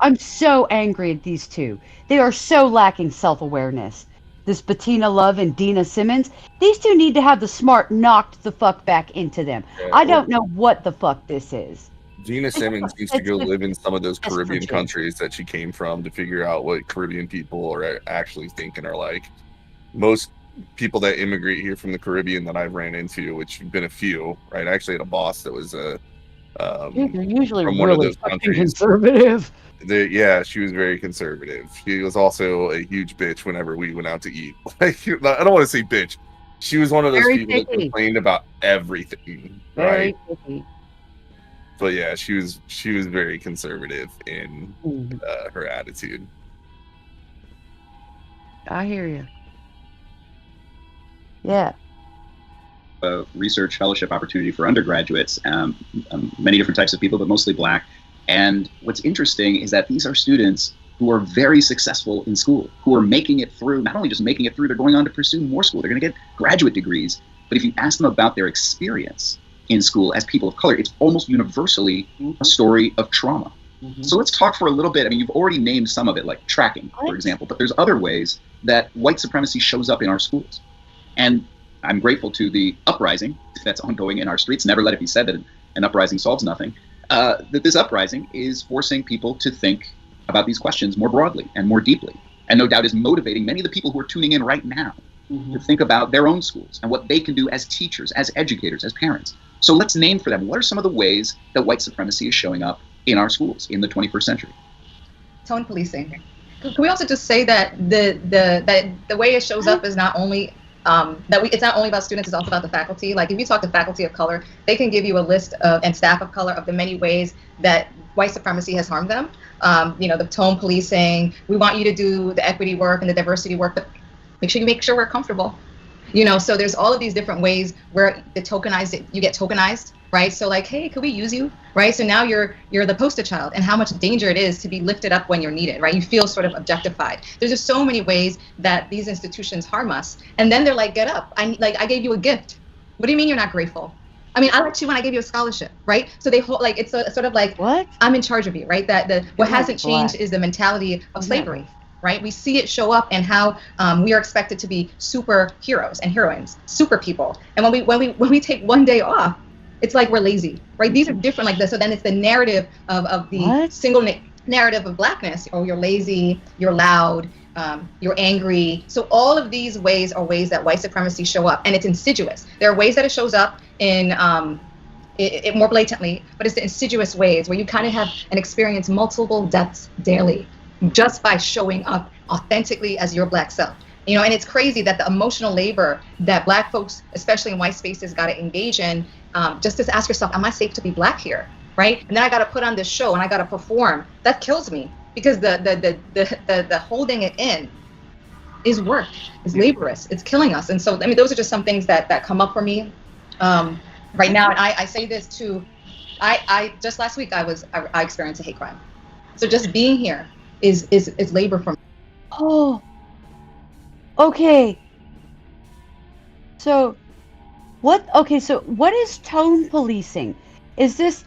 I'm so angry at these 2. They are so lacking self-awareness. This Bettina Love and Dina Simmons, these 2 need to have the smart knocked the fuck back into them. I don't know what the fuck this is. Gina Simmons needs to go live in some of those Caribbean countries that she came from to figure out what Caribbean people are actually thinking are like. Most people that immigrate here from the Caribbean that I've ran into, which have been a few, right? I actually had a boss that was They're usually from one really of those fucking countries. conservative. Yeah, she was very conservative. She was also a huge bitch whenever we went out to eat. Like, I don't want to say bitch. She was one of those Very people that picky. complained about everything, Very right? picky. But yeah, she was very conservative in her attitude. I hear you. Yeah. A research fellowship opportunity for undergraduates, many different types of people, but mostly Black. And what's interesting is that these are students who are very successful in school, who are making it through, not only just making it through, they're going on to pursue more school. They're going to get graduate degrees. But if you ask them about their experience in school as people of color, it's almost universally a story of trauma. So let's talk for a little bit. I mean, you've already named some of it, like tracking, for example, but there's other ways that white supremacy shows up in our schools. And I'm grateful to the uprising that's ongoing in our streets. Never let it be said that an uprising solves nothing. That this uprising is forcing people to think about these questions more broadly and more deeply. And no doubt is motivating many of the people who are tuning in right now to think about their own schools and what they can do as teachers, as educators, as parents. So let's name for them, what are some of the ways that white supremacy is showing up in our schools in the 21st century? Tone policing. Can we also just say that the way it shows up is not only it's not only about students, it's also about the faculty. Like if you talk to faculty of color, they can give you a list of, and staff of color, of the many ways that white supremacy has harmed them. The tone policing, we want you to do the equity work and the diversity work, but make sure we're comfortable. So there's all of these different ways where you get tokenized, right? So like, hey, could we use you, right? So now you're the poster child, and how much danger it is to be lifted up when you're needed, right? You feel sort of objectified. There's just so many ways that these institutions harm us. And then they're like, get up. I gave you a gift. What do you mean you're not grateful? I mean, I liked you when I gave you a scholarship, right? So they hold, it's sort of like, what? I'm in charge of you, right? What hasn't changed is the mentality of slavery. right? We see it show up in how we are expected to be superheroes and heroines, super people. And when we take one day off, it's like we're lazy, right? These are different like this. So then it's the narrative of the single narrative of blackness. Oh, you're lazy, you're loud, you're angry. So all of these ways are ways that white supremacy show up, and it's insidious. There are ways that it shows up in it more blatantly, but it's the insidious ways where you kind of have and experience multiple deaths daily just by showing up authentically as your black self. You know, and it's crazy that the emotional labor that black folks, especially in white spaces, got to engage in, just to ask yourself, am I safe to be black here, right? And then I got to put on this show and I got to perform. That kills me, because the holding it in is work, is laborious, it's killing us. And so, I mean, those are just some things that come up for me right now. And I say this too, I just last week I experienced a hate crime. So just being here is labor for me. Oh, okay. So what is tone policing? Is this,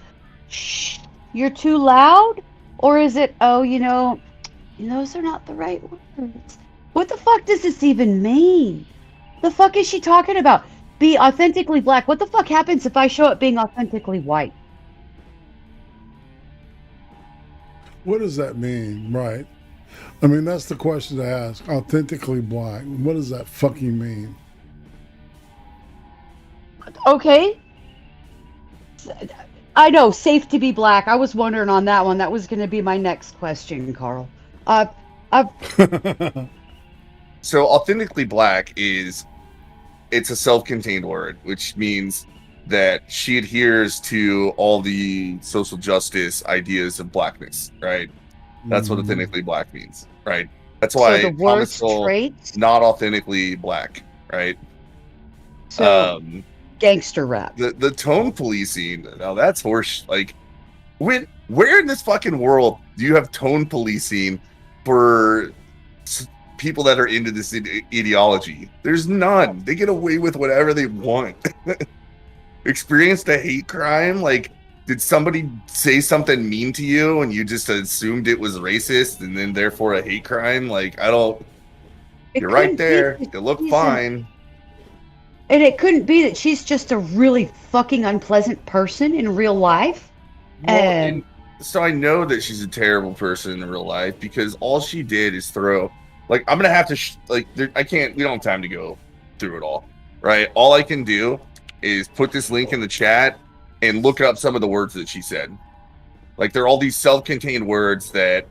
shh, you're too loud? Or is it, oh, those are not the right words? What the fuck does this even mean? The fuck is she talking about? Be authentically black. What the fuck happens if I show up being authentically white? What does that mean, right? I mean, that's the question to ask. Authentically black. What does that fucking mean? Okay. I know, safe to be black. I was wondering on that one. That was going to be my next question, Carl. So authentically black it's a self-contained word, which means that she adheres to all the social justice ideas of blackness, right? That's what authentically black means, right? That's why so the worst traits, not authentically black, right? So gangster rap. The tone policing, now that's horse. Like, where in this fucking world do you have tone policing for people that are into this ideology? There's none. They get away with whatever they want. Experienced a hate crime? Like, did somebody say something mean to you and you just assumed it was racist and then therefore a hate crime? Like, you're right there. It looked fine. And it couldn't be that she's just a really fucking unpleasant person in real life. Well, so I know that she's a terrible person in real life because all she did is throw, like, I'm gonna have to we don't have time to go through it all, right? All I can do is put this link in the chat and look up some of the words that she said. Like, they're all these self-contained words that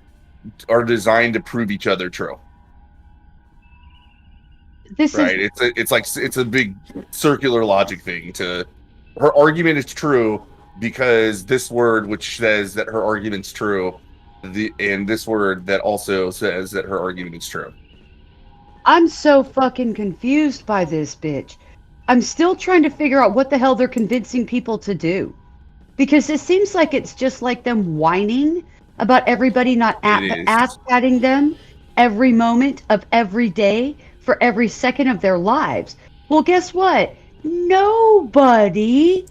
are designed to prove each other true. Right? It's a big circular logic thing. Her argument is true because this word which says that her argument's true, and this word that also says that her argument is true. I'm so fucking confused by this bitch. I'm still trying to figure out what the hell they're convincing people to do. Because it seems like it's just like them whining about everybody not ass-patting them every moment of every day for every second of their lives. Well, guess what? Nobody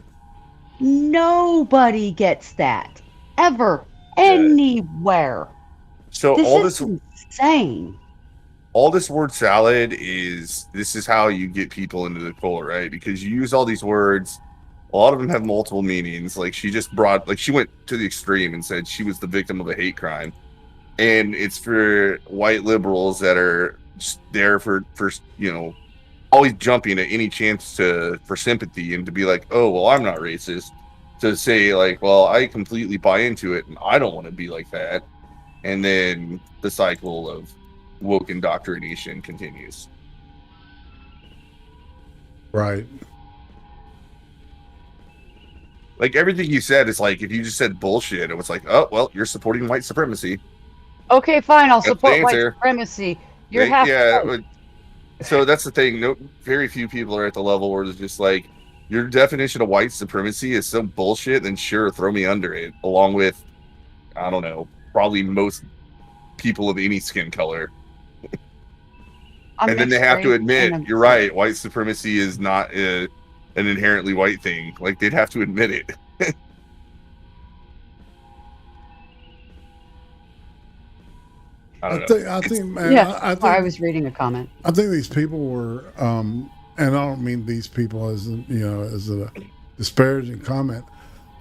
gets that. Ever. Anywhere. So this is insane. All this word salad this is how you get people into the cult, right? Because you use all these words, a lot of them have multiple meanings. Like, she went to the extreme and said she was the victim of a hate crime. And it's for white liberals that are just there for always jumping at any chance for sympathy and to be like, oh, well, I'm not racist. To say, like, well, I completely buy into it and I don't want to be like that. And then the cycle of woke indoctrination continues. Right. Like, everything you said is like, if you just said bullshit, it was like, oh, well, you're supporting white supremacy. Okay, fine, I'll support white supremacy. You're half right. So that's the thing. Very few people are at the level where it's just like, your definition of white supremacy is so bullshit, then sure, throw me under it, along with, I don't know, probably most people of any skin color. And then they have to admit, you're right, white supremacy is not an inherently white thing. Like, they'd have to admit it. I don't know. I think, man. Yeah, I think I was reading a comment. I think these people were, and I don't mean these people as as a disparaging comment.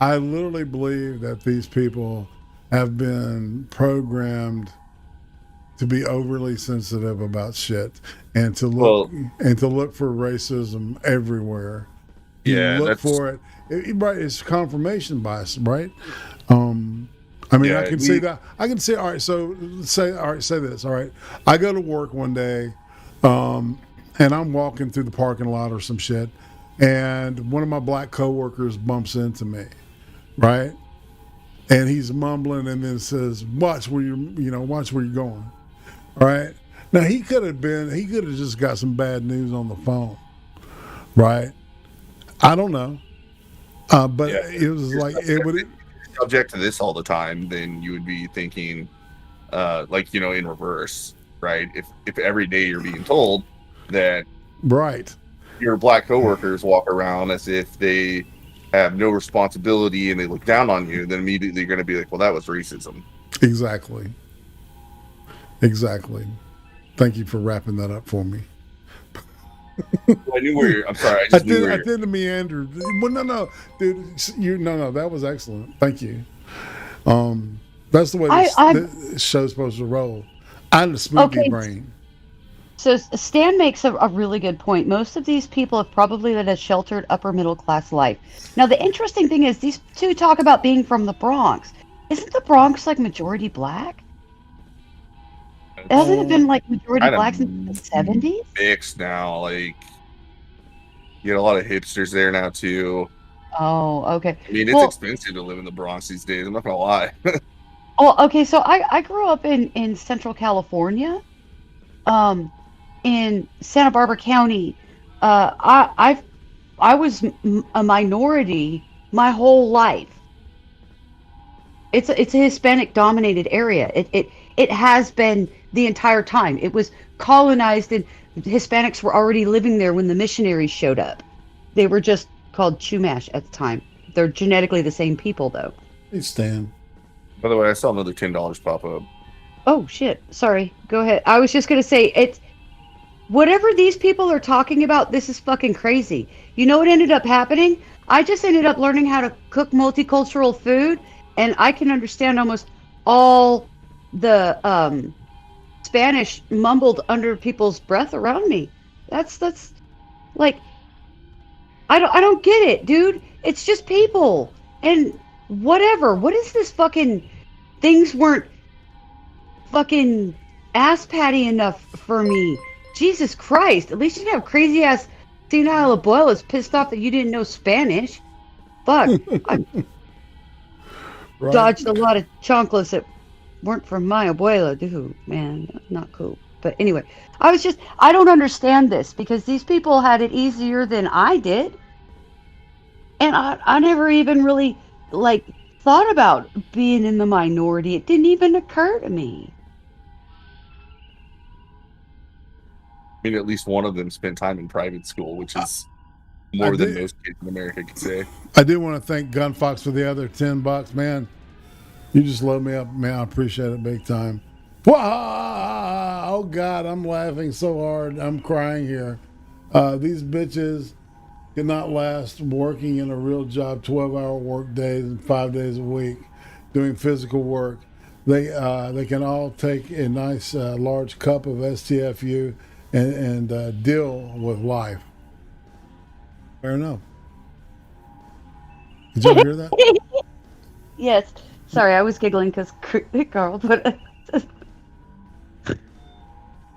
I literally believe that these people have been programmed to be overly sensitive about shit and to look for racism everywhere. Yeah, look for it. Right? It's confirmation bias, right? I mean, I can see that. I can see. All right, so say this. All right, I go to work one day, and I'm walking through the parking lot or some shit, and one of my black coworkers bumps into me, right? And he's mumbling and then says, watch where you're going. All right. Now he could have just got some bad news on the phone. Right. I don't know. But it was like it would subject to this all the time, then you would be thinking in reverse, right? If every day you're being told that your black coworkers walk around as if they have no responsibility and they look down on you, then immediately you're going to be like, well, that was racism. Exactly. Thank you for wrapping that up for me. I knew where you're. I'm sorry. I didn't meander. Well, no, dude. That was excellent. Thank you. That's the way this show's supposed to roll. I'm the smoothie brain. So Stan makes a really good point. Most of these people have probably led a sheltered upper middle class life. Now, the interesting thing is these two talk about being from the Bronx. Isn't the Bronx like majority black? Hasn't it been like majority black since the 70s? Mixed now. Like, you get a lot of hipsters there now, too. Oh, okay. I mean, it's expensive to live in the Bronx these days. I'm not going to lie. Okay. So I grew up in Central California. In Santa Barbara County, I was a minority my whole life. It's a Hispanic dominated area. It has been the entire time. It was colonized, and Hispanics were already living there when the missionaries showed up. They were just called Chumash at the time. They're genetically the same people, though. Hey, Stan. By the way, I saw another $10 pop up. Oh shit! Sorry. Go ahead. I was just gonna say it's. Whatever these people are talking about, this is fucking crazy. You know what ended up happening? I just ended up learning how to cook multicultural food, and I can understand almost all the Spanish mumbled under people's breath around me. That's like, I don't get it, dude. It's just people and whatever. What is this fucking things weren't fucking ass patty enough for me? Jesus Christ! At least you didn't have crazy ass senile abuelas pissed off that you didn't know Spanish. Fuck, I dodged a lot of chanclas that weren't from my abuela, dude. Man, not cool. But anyway, I don't understand this because these people had it easier than I did, and I never even really thought about being in the minority. It didn't even occur to me. I mean, at least one of them spent time in private school, which is more than most kids in America could say. I do want to thank Gunfox for the other $10, man. You just load me up, man. I appreciate it big time. Oh God, I'm laughing so hard. I'm crying here. These bitches cannot last working in a real job, 12-hour work days and 5 days a week, doing physical work. They can all take a nice large cup of STFU and deal with life. Fair enough. Did you hear that? Yes. Sorry, I was giggling because Carl put it.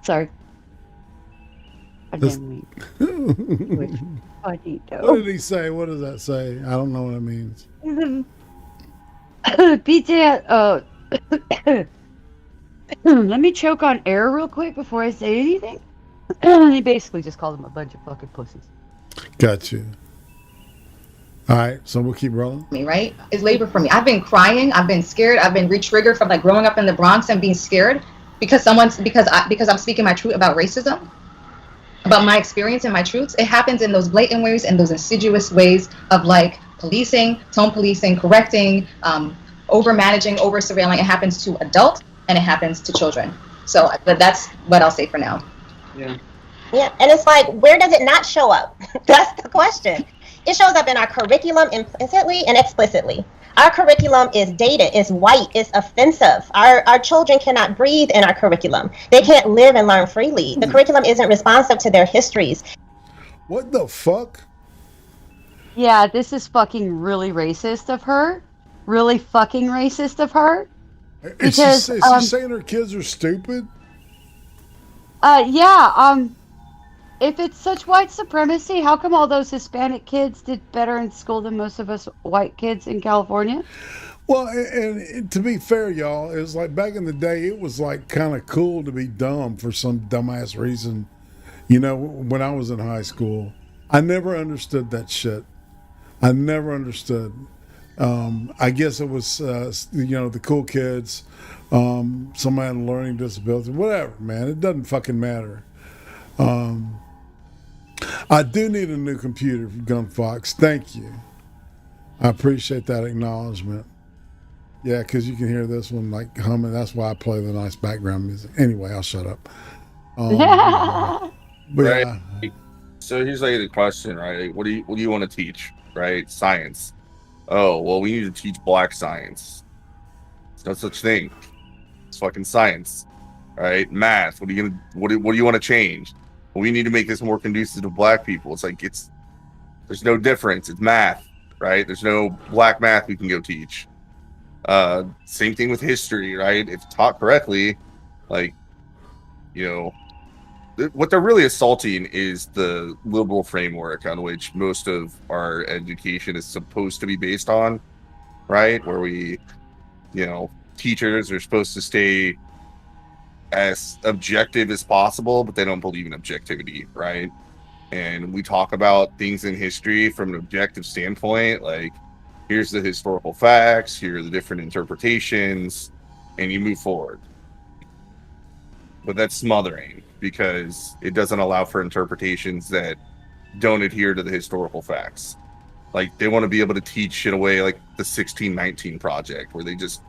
Sorry. I didn't mean. What did he say? What does that say? I don't know what it means. BJ, let me choke on air real quick before I say anything. He basically just called them a bunch of fucking pussies. Got you. All right, so we'll keep rolling. Me, right? It's labor for me. I've been crying. I've been scared. I've been re-triggered from growing up in the Bronx and being scared because I'm speaking my truth about racism, about my experience and my truths. It happens in those blatant ways and those insidious ways of policing, tone policing, correcting, over managing, over surveilling. It happens to adults and it happens to children. So, but that's what I'll say for now. Yeah. Yeah, and it's like, where does it not show up? That's the question. It shows up in our curriculum implicitly and explicitly. Our curriculum is dated, it's white, it's offensive. Our children cannot breathe in our curriculum. They can't live and learn freely. The curriculum isn't responsive to their histories. What the fuck? Yeah, this is fucking really racist of her. Really fucking racist of her. Is she saying her kids are stupid? Yeah, if it's such white supremacy, how come all those Hispanic kids did better in school than most of us white kids in California? Well, and to be fair, y'all, it was like back in the day, it was like kind of cool to be dumb for some dumbass reason. You know, when I was in high school, I never understood that shit. I never understood. I guess it was, the cool kids, somebody had a learning disability, whatever, man. It doesn't fucking matter. I do need a new computer from Gunfox. Thank you. I appreciate that acknowledgement. Yeah, because you can hear this one like humming. That's why I play the nice background music. Anyway, I'll shut up. But Right. yeah. So here's like the question, right? What do you want to teach, right? Science. Oh, well, we need to teach black science. There's no such thing. It's fucking science, right? Math. What do you want to change? Well, we need to make this more conducive to black people. It's like there's no difference. It's math, right? There's no black math we can go teach. Same thing with history, right? If taught correctly, like, what they're really assaulting is the liberal framework on which most of our education is supposed to be based on, right? Where we, teachers are supposed to stay as objective as possible, but they don't believe in objectivity, right? And we talk about things in history from an objective standpoint, like, here's the historical facts, here are the different interpretations, and you move forward. But that's smothering, because it doesn't allow for interpretations that don't adhere to the historical facts. Like, they want to be able to teach shit away like the 1619 Project, where they just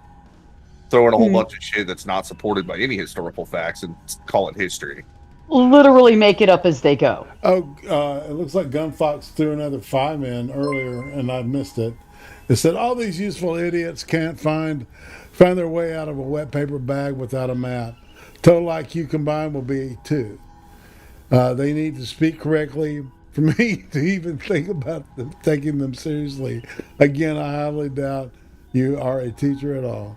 throw in a whole bunch of shit that's not supported by any historical facts and call it history. Literally make it up as they go. Oh, it looks like Gunfox threw another 5 in earlier, and I missed it. It said, all these useful idiots can't find their way out of a wet paper bag without a map. Total IQ combined will be 2. They need to speak correctly for me to even think about taking them seriously. Again, I highly doubt you are a teacher at all.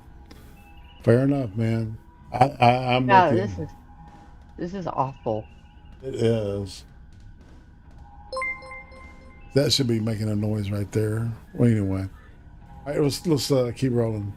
Fair enough, man. I'm No, with you. this is awful. It is. That should be making a noise right there. Well, anyway. All right, let's keep rolling.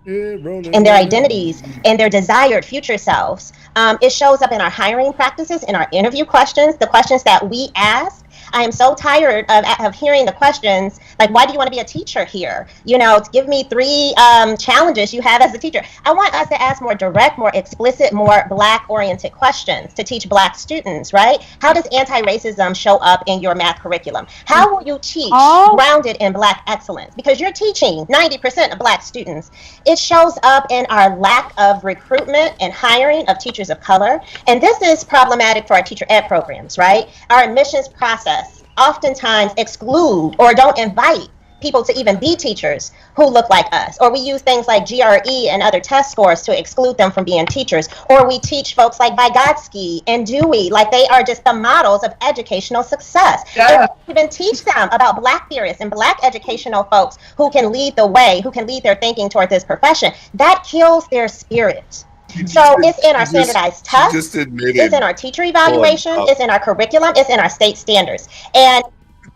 Yeah, rolling. And their identities and their desired future selves. It shows up in our hiring practices, in our interview questions, the questions that we ask. I am so tired of hearing the questions like, why do you want to be a teacher here? Give me 3 challenges you have as a teacher. I want us to ask more direct, more explicit, more Black-oriented questions to teach Black students, right? How does anti-racism show up in your math curriculum? How will you teach grounded in Black excellence? Because you're teaching 90% of Black students. It shows up in our lack of recruitment and hiring of teachers of color. And this is problematic for our teacher ed programs, right? Our admissions process oftentimes exclude or don't invite people to even be teachers who look like us, or we use things like GRE and other test scores to exclude them from being teachers, or we teach folks like Vygotsky and Dewey like they are just the models of educational success. Yeah. And we even teach them about Black theorists and Black educational folks who can lead the way, who can lead their thinking toward this profession. That kills their spirit. So it's in our standardized tests, it's in our teacher evaluation, it's in our curriculum, it's in our state standards. And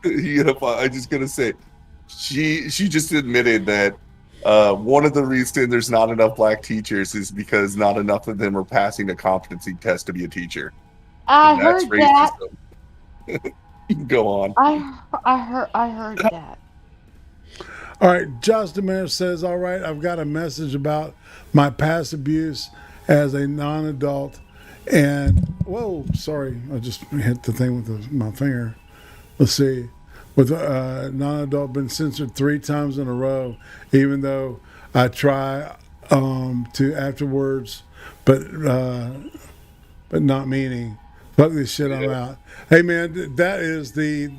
I just gotta say, she just admitted that one of the reasons there's not enough Black teachers is because not enough of them are passing a competency test to be a teacher. I heard that. You can go on. I heard that. All right, Josh Demers says, all right, I've got a message about my past abuse as a non-adult. And, whoa, sorry, I just hit the thing with my finger. Let's see. With non-adult, been censored 3 times in a row, even though I try to afterwards but not meaning. Fuck this shit, I'm out. Hey man, that's the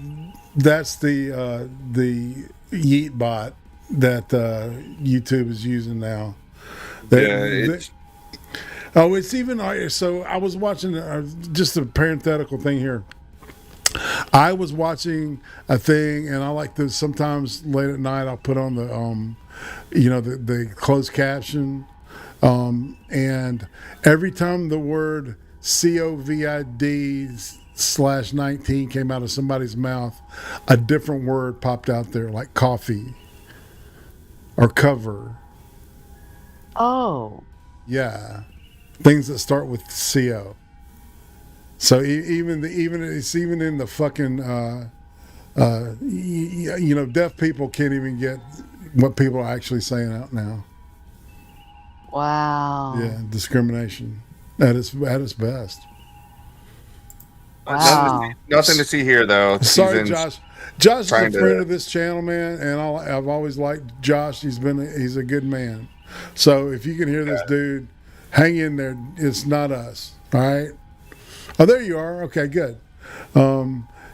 yeet bot that YouTube is using now. It's even so. I was watching just a parenthetical thing here. I was watching a thing, and I like to sometimes late at night I'll put on the the closed caption, and every time the word COVID/19 came out of somebody's mouth, a different word popped out there, like coffee or cover. Oh. Yeah, things that start with CO. So even in the fucking deaf people can't even get what people are actually saying out now. Wow. Yeah, discrimination at its best. Wow. Nothing to see here, though. Sorry, Season's Josh is a trying friend to- of this channel, man, and I've always liked Josh. He's a good man. So if you can hear this dude, hang in there. It's not us. All right. Oh, there you are. Okay, good.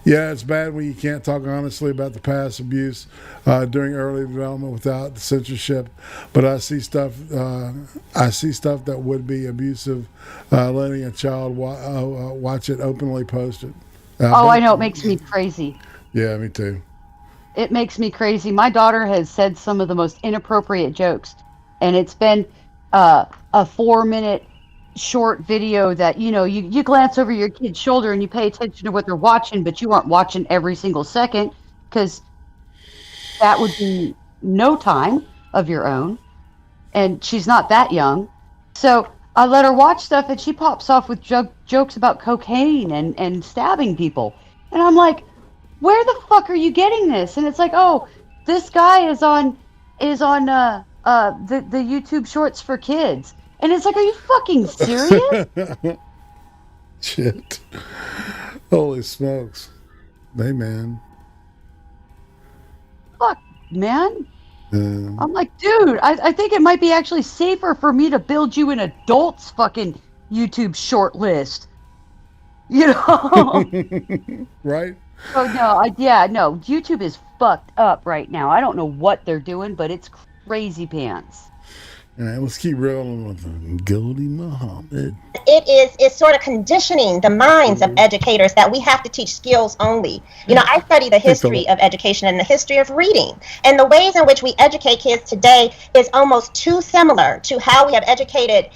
Yeah, it's bad when you can't talk honestly about the past abuse during early development without censorship. But I see stuff. I see stuff that would be abusive, letting a child watch it openly posted. I know. It makes me crazy. Yeah, me too. It makes me crazy. My daughter has said some of the most inappropriate jokes, and it's been a 4-minute short video that you glance over your kid's shoulder and you pay attention to what they're watching, but you aren't watching every single second, because that would be no time of your own, and she's not that young. So I let her watch stuff, and she pops off with jokes about cocaine and stabbing people, and I'm like, where the fuck are you getting this? And it's like, oh, this guy is on the YouTube Shorts for kids. And it's like, are you fucking serious? Shit. Holy smokes. Hey, man. Fuck, man. Yeah. I'm like, dude, I think it might be actually safer for me to build you an adult's fucking YouTube short list. You know? Right? Oh, no. No. YouTube is fucked up right now. I don't know what they're doing, but it's crazy pants. All right, let's keep rolling with Goldie Muhammad. It's sort of conditioning the minds of educators that we have to teach skills only. I study the history of education and the history of reading. And the ways in which we educate kids today is almost too similar to how we have educated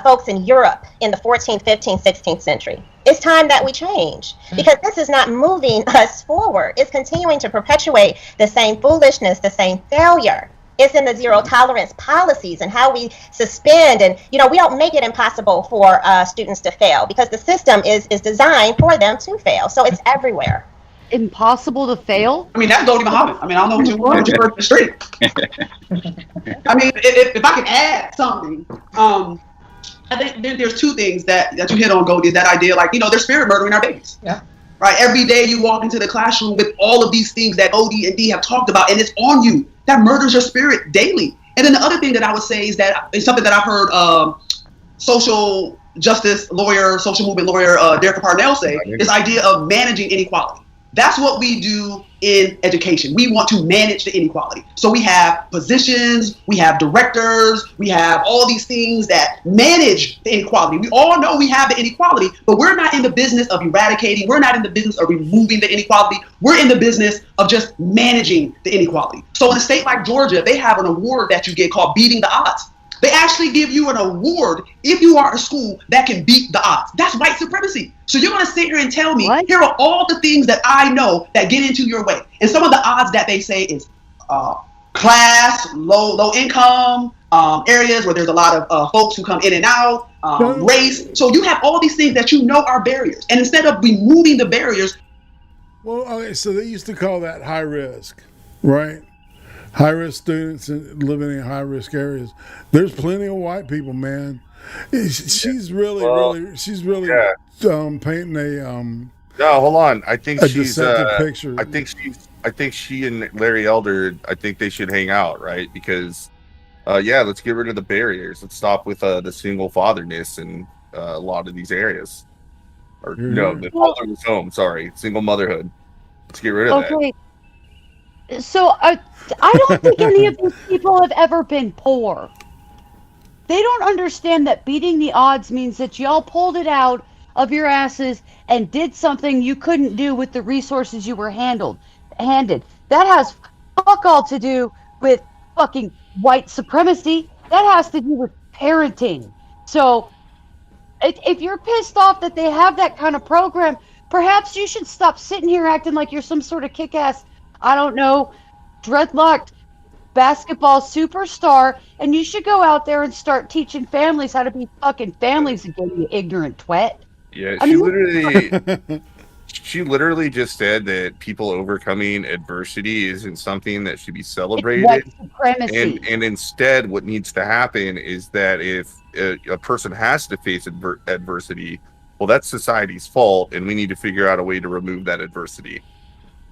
folks in Europe in the 14th, 15th, 16th century. It's time that we change, because this is not moving us forward. It's continuing to perpetuate the same foolishness, the same failure. It's in the zero tolerance policies and how we suspend, and we don't make it impossible for students to fail, because the system is designed for them to fail. So it's everywhere. Impossible to fail? I mean, that's Goldie Muhammad. I mean, I don't know what you heard in the street. I mean, if I can add something, I think there's two things that you hit on, Goldie. That idea, like, they're spirit murdering our babies. Yeah. Right. Every day you walk into the classroom with all of these things that OD and D have talked about, and it's on you. That murders your spirit daily. And then the other thing that I would say is that it's something that I've heard social justice lawyer, social movement lawyer Derek Parnell say, this idea of managing inequality. That's what we do in education. We want to manage the inequality. So we have positions, we have directors, we have all these things that manage the inequality. We all know we have the inequality, but we're not in the business of eradicating. We're not in the business of removing the inequality. We're in the business of just managing the inequality. So in a state like Georgia, they have an award that you get called Beating the Odds. They actually give you an award if you are a school that can beat the odds. That's white supremacy. So you're going to sit here and tell me, here are all the things that I know that get into your way. And some of the odds that they say is class, low income, areas where there's a lot of folks who come in and out, race. So you have all these things that are barriers. And instead of removing the barriers. Well, okay, so they used to call that high risk, right? High-risk students living in high-risk areas. There's plenty of white people, man. She's really painting a No, hold on. I think a she's deceptive picture. I think she and Larry Elder, I think they should hang out, right? Because yeah, let's get rid of the barriers. Let's stop with the single fatherness in a lot of these areas. Or no, the fatherless home. Sorry, single motherhood. Let's get rid of that. Okay. So I don't think any of these people have ever been poor. They don't understand that beating the odds means that y'all pulled it out of your asses and did something you couldn't do with the resources you were handed. That has fuck all to do with fucking white supremacy. That has to do with parenting. So if you're pissed off that they have that kind of program, perhaps you should stop sitting here acting like you're some sort of kick-ass, I don't know, dreadlocked basketball superstar, and you should go out there and start teaching families how to be fucking families again, you ignorant twat. Yeah, I she literally just said that people overcoming adversity isn't something that should be celebrated. White supremacy. And instead, what needs to happen is that if a person has to face adversity, well, that's society's fault, and we need to figure out a way to remove that adversity,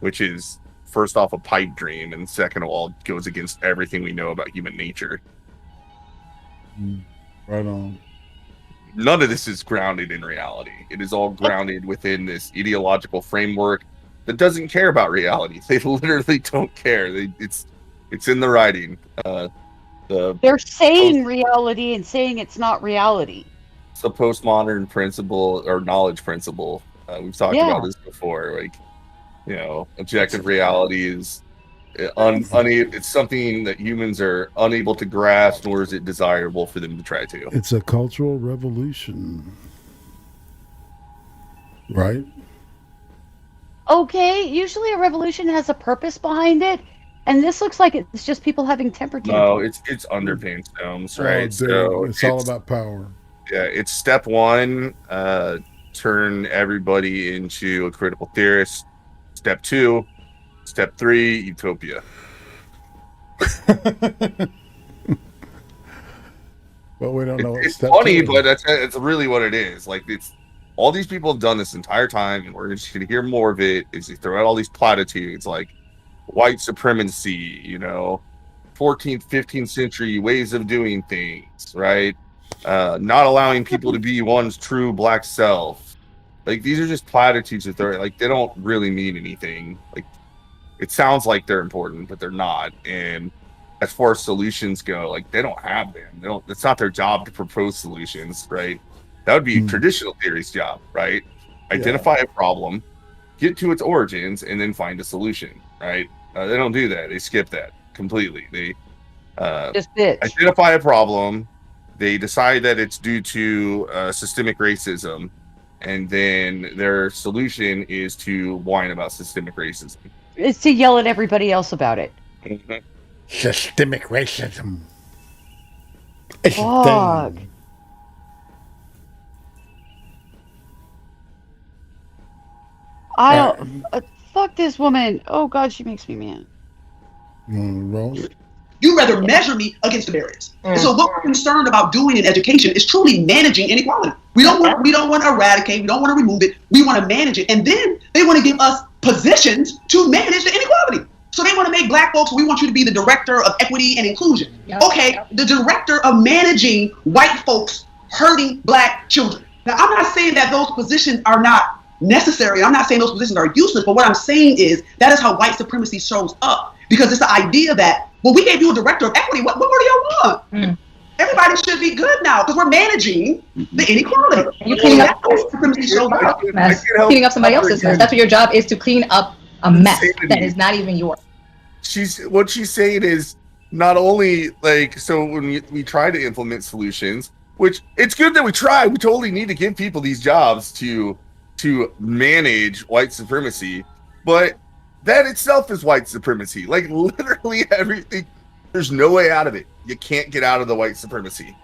which is, first off, a pipe dream, and second of all, goes against everything we know about human nature. Right on. None of this is grounded in reality. It is all grounded within this ideological framework that doesn't care about reality. They literally don't care. It's in the writing. They're saying reality and saying it's not reality. It's the postmodern principle or knowledge principle. We've talked about this before. Like, you know, objective reality is it's something that humans are unable to grasp, nor is it desirable for them to try to. It's a cultural revolution, right? Okay, usually a revolution has a purpose behind it, and this looks like it's just people having temper tantrums. No, it's underpaint stones, right? So it's all about power. Yeah, it's step one, turn everybody into a critical theorist. Step 2, step 3, utopia. But we don't know what it's step funny, 2 is. but that's really what it is. Like, it's all these people have done this entire time, and we're just going to hear more of it. Is they throw out all these platitudes like white supremacy, you know, 14th, 15th century ways of doing things, right? Not allowing people to be one's true black self. Like, these are just platitudes that they're like, they don't really mean anything. Like, it sounds like they're important, but they're not. And as far as solutions go, like, they don't have them. It's not their job to propose solutions, right? That would be traditional theory's job, right? Identify a problem, get to its origins, and then find a solution, right? They don't do that. They skip that completely. They identify a problem. They decide that it's due to systemic racism. And then their solution is to whine about systemic racism. It's to yell at everybody else about it. Systemic racism. Fuck. I don't. Fuck this woman. Oh God, she makes me mad. You rather measure me against the barriers. And so what we're concerned about doing in education is truly managing inequality. We don't want to eradicate, we don't want to remove it, we want to manage it. And then they want to give us positions to manage the inequality. So they want to make black folks, we want you to be the director of equity and inclusion. Okay, the director of managing white folks hurting black children. Now, I'm not saying that those positions are not necessary. I'm not saying those positions are useless, but what I'm saying is that is how white supremacy shows up. Because it's the idea that, well, we gave you a director of equity. What more do y'all want? Everybody should be good now because we're managing the inequality. You cleaning up somebody else's mess. That's what your job is, to clean up a mess that is not even yours. What she's saying is not only like, so when we try to implement solutions, which it's good that we try. We totally need to give people these jobs to manage white supremacy, but that itself is white supremacy. Like, literally everything. There's no way out of it. You can't get out of the white supremacy.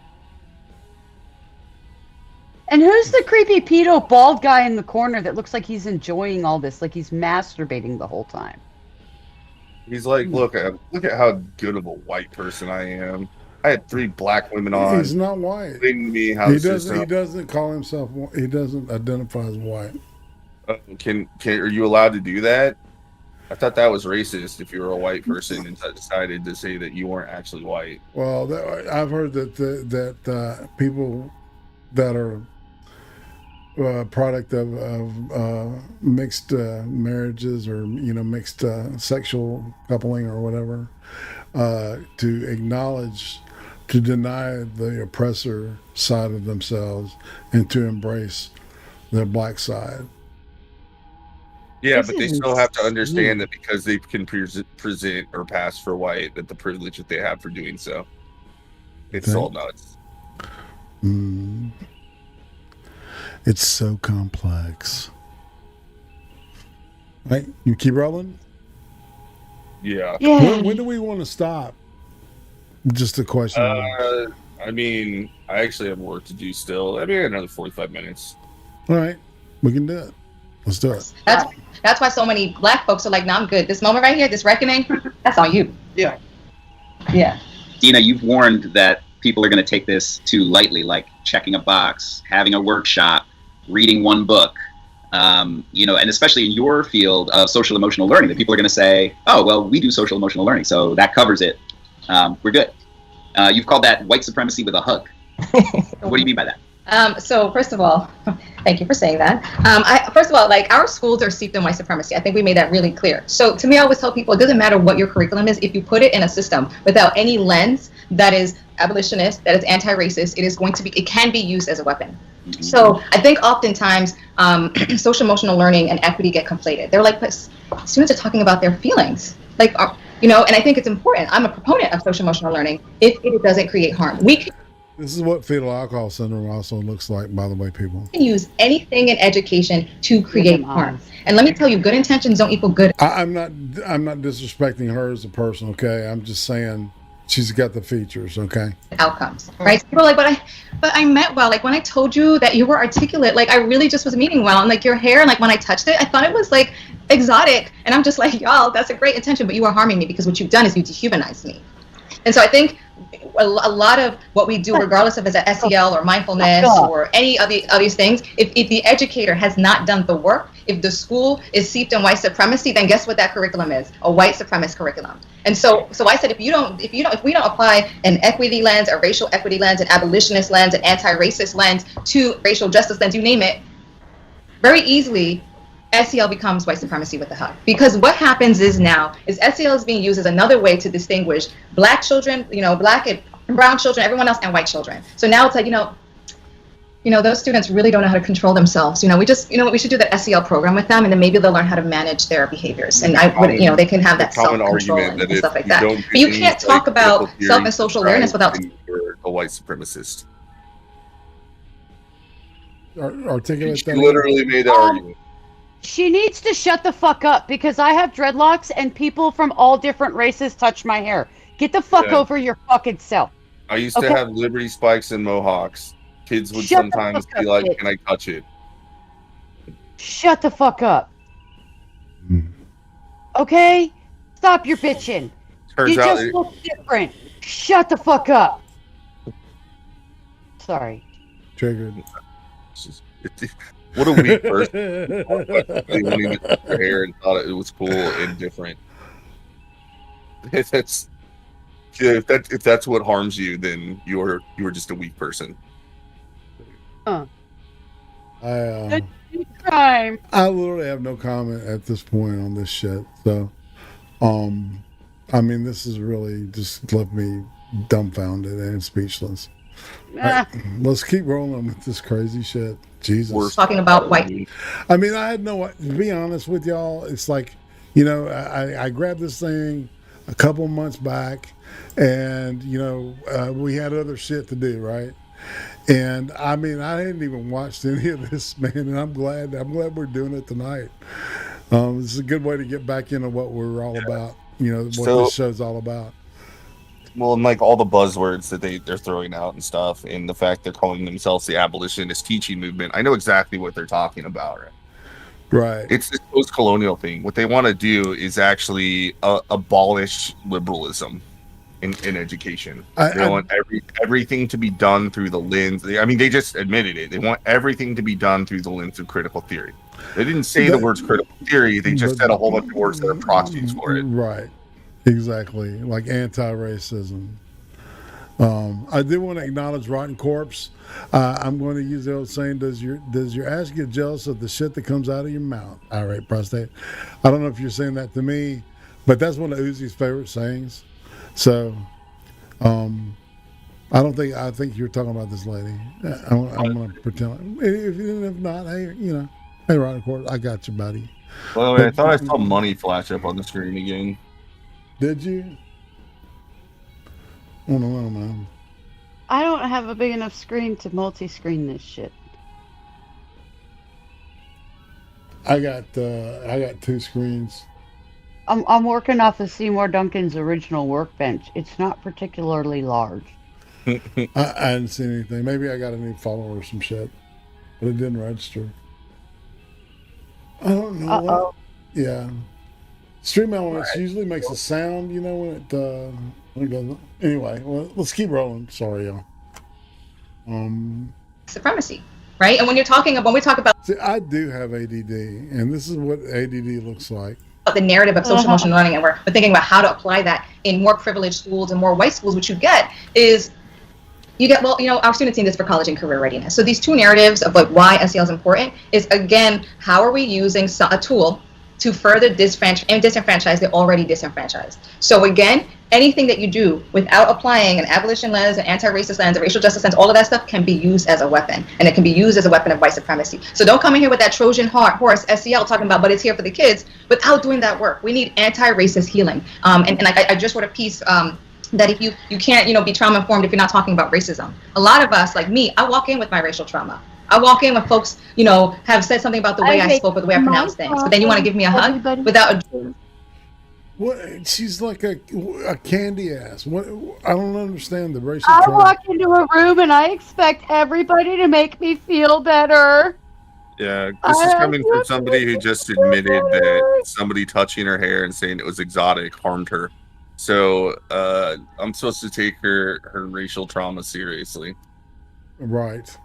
And who's the creepy pedo bald guy in the corner that looks like he's enjoying all this, like he's masturbating the whole time? He's like, look at how good of a white person I am. I had 3 black women on. He's not white. Me how he doesn't call himself. He doesn't identify as white. Are you allowed to do that? I thought that was racist if you were a white person and decided to say that you weren't actually white. Well, I've heard that people that are product of mixed marriages or mixed sexual coupling or whatever, to deny the oppressor side of themselves and to embrace their black side. Yeah, but they still have to understand that because they can present or pass for white, that the privilege that they have for doing so. It's all nuts. It's so complex. Right? You keep rolling? Yeah. When do we want to stop? Just a question. I mean, I actually have work to do still. I mean, another 45 minutes. All right. We can do it. Let's do it. That's why so many black folks are like, no, I'm good. This moment right here, this reckoning, that's on you. Yeah. Yeah. Dina, you've warned that people are going to take this too lightly, like checking a box, having a workshop, reading one book, and especially in your field of social emotional learning, that people are going to say, oh, well, we do social emotional learning, so that covers it. We're good. You've called that white supremacy with a hug. What do you mean by that? So first of all, thank you for saying that. First of all, like, our schools are steeped in white supremacy. I think we made that really clear. So to me, I always tell people, it doesn't matter what your curriculum is. If you put it in a system without any lens that is abolitionist, that is anti-racist, it can be used as a weapon. Mm-hmm. So I think oftentimes social emotional learning and equity get conflated. They're like, but students are talking about their feelings. Like, and I think it's important. I'm a proponent of social emotional learning if it doesn't create harm. This is what fetal alcohol syndrome also looks like, by the way, people. Can use anything in education to create harm. And let me tell you, good intentions don't equal good. I'm not disrespecting her as a person, okay? I'm just saying she's got the features, okay? Outcomes, right? People are like, but I meant well. Like, when I told you that you were articulate, like, I really just was meaning well. And like, your hair, and like, when I touched it, I thought it was like exotic. And I'm just like, y'all, that's a great intention, but you are harming me because what you've done is you dehumanized me. And so I think a lot of what we do, regardless of it's a SEL or mindfulness or any of these things, if the educator has not done the work, if the school is steeped in white supremacy, then guess what that curriculum is? A white supremacist curriculum. And so I said, if we don't apply an equity lens, a racial equity lens, an abolitionist lens, an anti-racist lens to racial justice lens, you name it, very easily SEL becomes white supremacy with a hug. Because what happens is SEL is being used as another way to distinguish black children, black and brown children, everyone else, and white children. So now it's like, those students really don't know how to control themselves. We should do the SEL program with them, and then maybe they'll learn how to manage their behaviors. And they can have that self-control and stuff like that. But you can't talk about self and social awareness without a white supremacist. Articulate that. Literally made that argument. She needs to shut the fuck up, because I have dreadlocks and people from all different races touch my hair. Get the fuck over your fucking self. I used to have Liberty spikes and mohawks. Kids would sometimes be like, can I touch it? Shut the fuck up. Okay? Stop your bitching. You just look different. Shut the fuck up. Sorry. Triggered. What a weak person. Wanting to cut their hair and thought it was cool and different. If that's what harms you, then you're just a weak person. Crime. I literally have no comment at this point on this shit. So, I mean, this has really just left me dumbfounded and speechless. Right, let's keep rolling with this crazy shit. Jesus. We're talking about white. I mean, I had to be honest with y'all. It's like, I grabbed this thing a couple months back, and we had other shit to do, right? And I mean, I hadn't even watched any of this, man, and I'm glad we're doing it tonight. This is a good way to get back into what we're all about. What this show's all about. Well, and like all the buzzwords that they're throwing out and stuff, and the fact they're calling themselves the abolitionist teaching movement, I know exactly what they're talking about, right? Right. It's this post-colonial thing. What they want to do is actually abolish liberalism. in education. They want everything to be done through the lens. I mean, they just admitted it. They want everything to be done through the lens of critical theory. They didn't say the words critical theory. They just said a whole bunch of words that are proxies for it. Right. Exactly. Like anti-racism. I did want to acknowledge Rotten Corpse. I'm going to use the old saying, does your ass get jealous of the shit that comes out of your mouth? All right, prostate. I don't know if you're saying that to me, but that's one of Uzi's favorite sayings. So, I think you're talking about this lady. I'm going to pretend. If not, hey, Rotten Corpse, I got you, buddy. Well, I thought I saw money flash up on the screen again. Did you? I don't know, man. I don't have a big enough screen to multi-screen this shit. I got 2 screens. I'm working off of Seymour Duncan's original workbench. It's not particularly large. I didn't see anything. Maybe I got a new follower or some shit, but it didn't register. I don't know. Uh-oh. Yeah. Streamelements usually makes a sound, when it doesn't. Anyway, well, let's keep rolling. Sorry, y'all. Supremacy, right? And when we talk about See, I do have ADD, and this is what ADD looks like. The narrative of social emotional learning, and we're thinking about how to apply that in more privileged schools and more white schools, what you get is our students need this for college and career readiness. So these two narratives of why SEL is important is, again, how are we using a tool to further disenfranchise the already disenfranchised? So again, anything that you do without applying an abolition lens, an anti-racist lens, a racial justice lens, all of that stuff can be used as a weapon, and it can be used as a weapon of white supremacy. So don't come in here with that Trojan horse SEL talking about, but it's here for the kids, without doing that work. We need anti-racist healing. And I just wrote a piece that if you can't be trauma informed if you're not talking about racism. A lot of us, like me, I walk in with my racial trauma. I walk in when folks, have said something about the way I spoke or the way I pronounce things, but then you want to give me a hug without a... What? She's like a candy ass. What? I don't understand the racial I trauma. walk into a room and I expect everybody to make me feel better. Yeah, this is coming from somebody who just admitted that somebody touching her hair and saying it was exotic harmed her. So I'm supposed to take her racial trauma seriously. Right.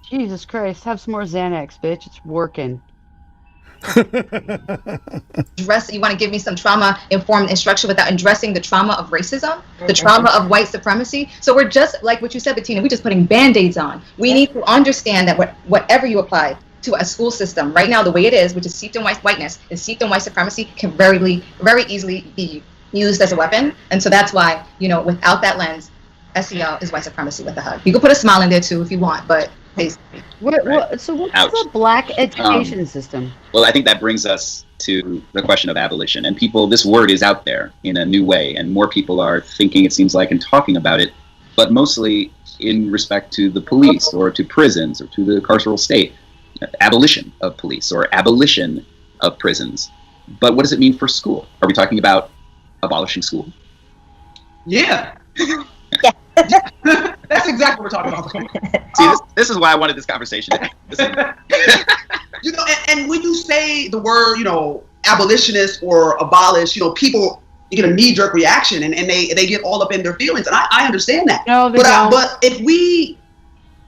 Jesus Christ, have some more Xanax, bitch. It's working. You want to give me some trauma-informed instruction without addressing the trauma of racism, the trauma of white supremacy. So we're just, like what you said, Bettina, we're just putting Band-Aids on. We need to understand that whatever you apply to a school system right now, the way it is, which is steeped in whiteness, is steeped in white supremacy, can very easily be used as a weapon. And so that's why, without that lens, SEL is white supremacy with a hug. You can put a smile in there too if you want, but basically. So what's the black education system? Well, I think that brings us to the question of abolition. And this word is out there in a new way, and more people are thinking, it seems like, and talking about it, but mostly in respect to the police or to prisons or to the carceral state. Abolition of police or abolition of prisons. But what does it mean for school? Are we talking about abolishing school? Yeah. That's exactly what we're talking about. See, this is why I wanted this conversation. And when you say the word, abolitionist or abolish, people get a knee-jerk reaction and they get all up in their feelings, and I understand that. No, but if we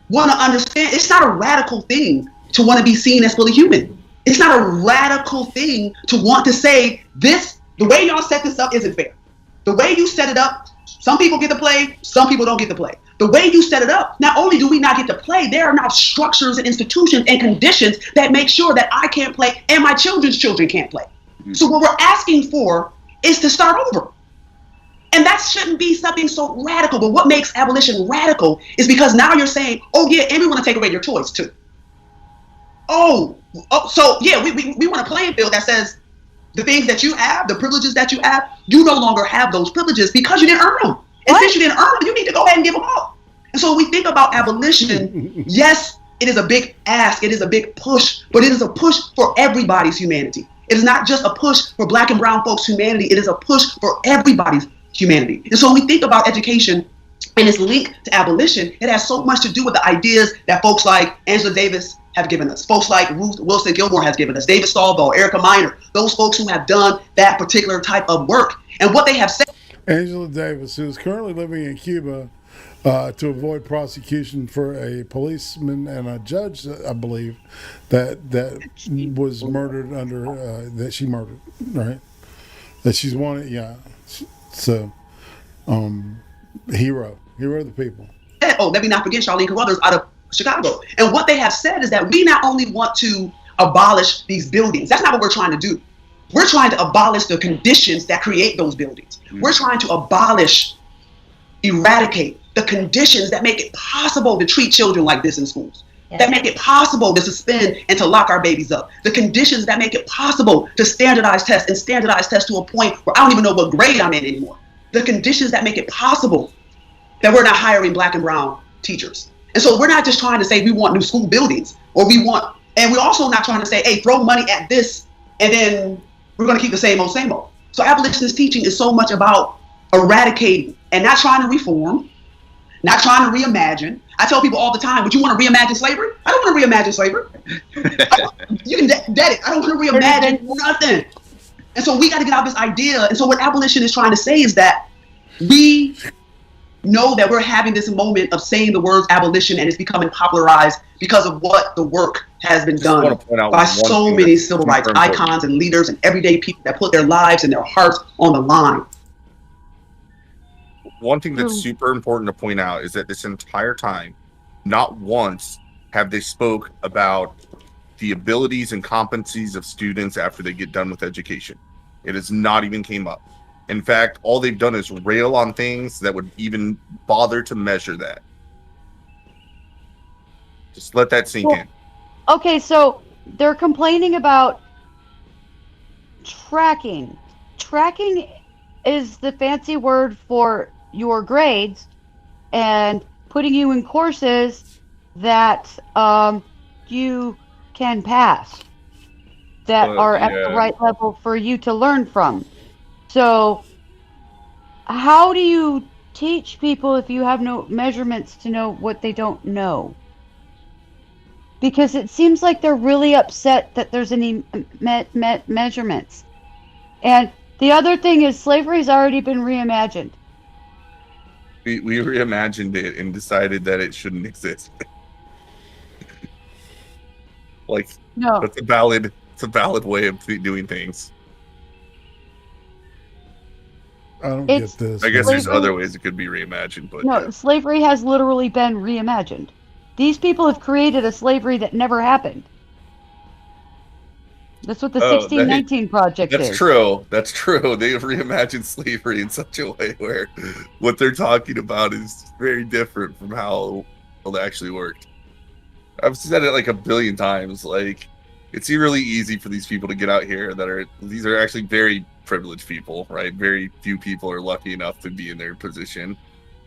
want to understand, it's not a radical thing to want to be seen as fully human. It's not a radical thing to want to say this. The way y'all set this up isn't fair. The way you set it up, some people get to play, some people don't get to play. The way you set it up, not only do we not get to play, there are now structures and institutions and conditions that make sure that I can't play and my children's children can't play. Mm-hmm. So what we're asking for is to start over. And that shouldn't be something so radical. But what makes abolition radical is because now you're saying, oh yeah, and we want to take away your toys too. So yeah, we want a playing field that says the things that you have, the privileges that you have, you no longer have those privileges because you didn't earn them. And since you didn't earn them, you need to go ahead and give them up. And so when we think about abolition, yes, it is a big ask, it is a big push, but it is a push for everybody's humanity. It is not just a push for Black and brown folks' humanity, it is a push for everybody's humanity. And so when we think about education and its link to abolition, it has so much to do with the ideas that folks like Angela Davis have given us. Folks like Ruth Wilson Gilmore has given us, David Stahlbo, Erica Miner, those folks who have done that particular type of work. And what they have said. Angela Davis, who is currently living in Cuba to avoid prosecution for a policeman and a judge, I believe, that was murdered that she murdered, right? That she's wanted, yeah. So, hero of the people. Oh, let me not forget Charlene Carruthers out of Chicago. And what they have said is that we not only want to abolish these buildings, that's not what we're trying to do. We're trying to abolish the conditions that create those buildings. We're trying to eradicate the conditions that make it possible to treat children like this in schools, that make it possible to suspend and to lock our babies up, the conditions that make it possible to standardize tests to a point where I don't even know what grade I'm in anymore, the conditions that make it possible that we're not hiring Black and brown teachers. And so we're not just trying to say we want new school buildings, and we're also not trying to say, hey, throw money at this and then we're going to keep the same old. So abolitionist teaching is so much about eradicating and not trying to reform, not trying to reimagine. I tell people all the time, would you want to reimagine slavery? I don't want to reimagine slavery. You can dead it. I don't want to reimagine nothing. And so we got to get out this idea. And so what abolition is trying to say is that we know that we're having this moment of saying the words abolition, and it's becoming popularized because of what the work has been done by so many civil rights icons and leaders and everyday people that put their lives and their hearts on the line. One thing that's super important to point out is that this entire time, not once have they spoke about the abilities and competencies of students after they get done with education. It has not even came up. In fact, all they've done is rail on things that would even bother to measure that. Just let that sink in. Okay, so they're complaining about tracking. Tracking is the fancy word for your grades and putting you in courses that you can pass, that are at the right level for you to learn from. So how do you teach people if you have no measurements to know what they don't know? Because it seems like they're really upset that there's any measurements. And the other thing is slavery's already been reimagined. We reimagined it and decided that it shouldn't exist. Like, no, it's a valid way of doing things. I don't get this. I guess there's other ways it could be reimagined, but no, slavery has literally been reimagined. These people have created a slavery that never happened. That's what the 1619 Project is. That's true. That's true. They have reimagined slavery in such a way where what they're talking about is very different from how it actually worked. I've said it like a billion times. Like, it's really easy for these people to get out here these are actually very privileged people, right? Very few people are lucky enough to be in their position.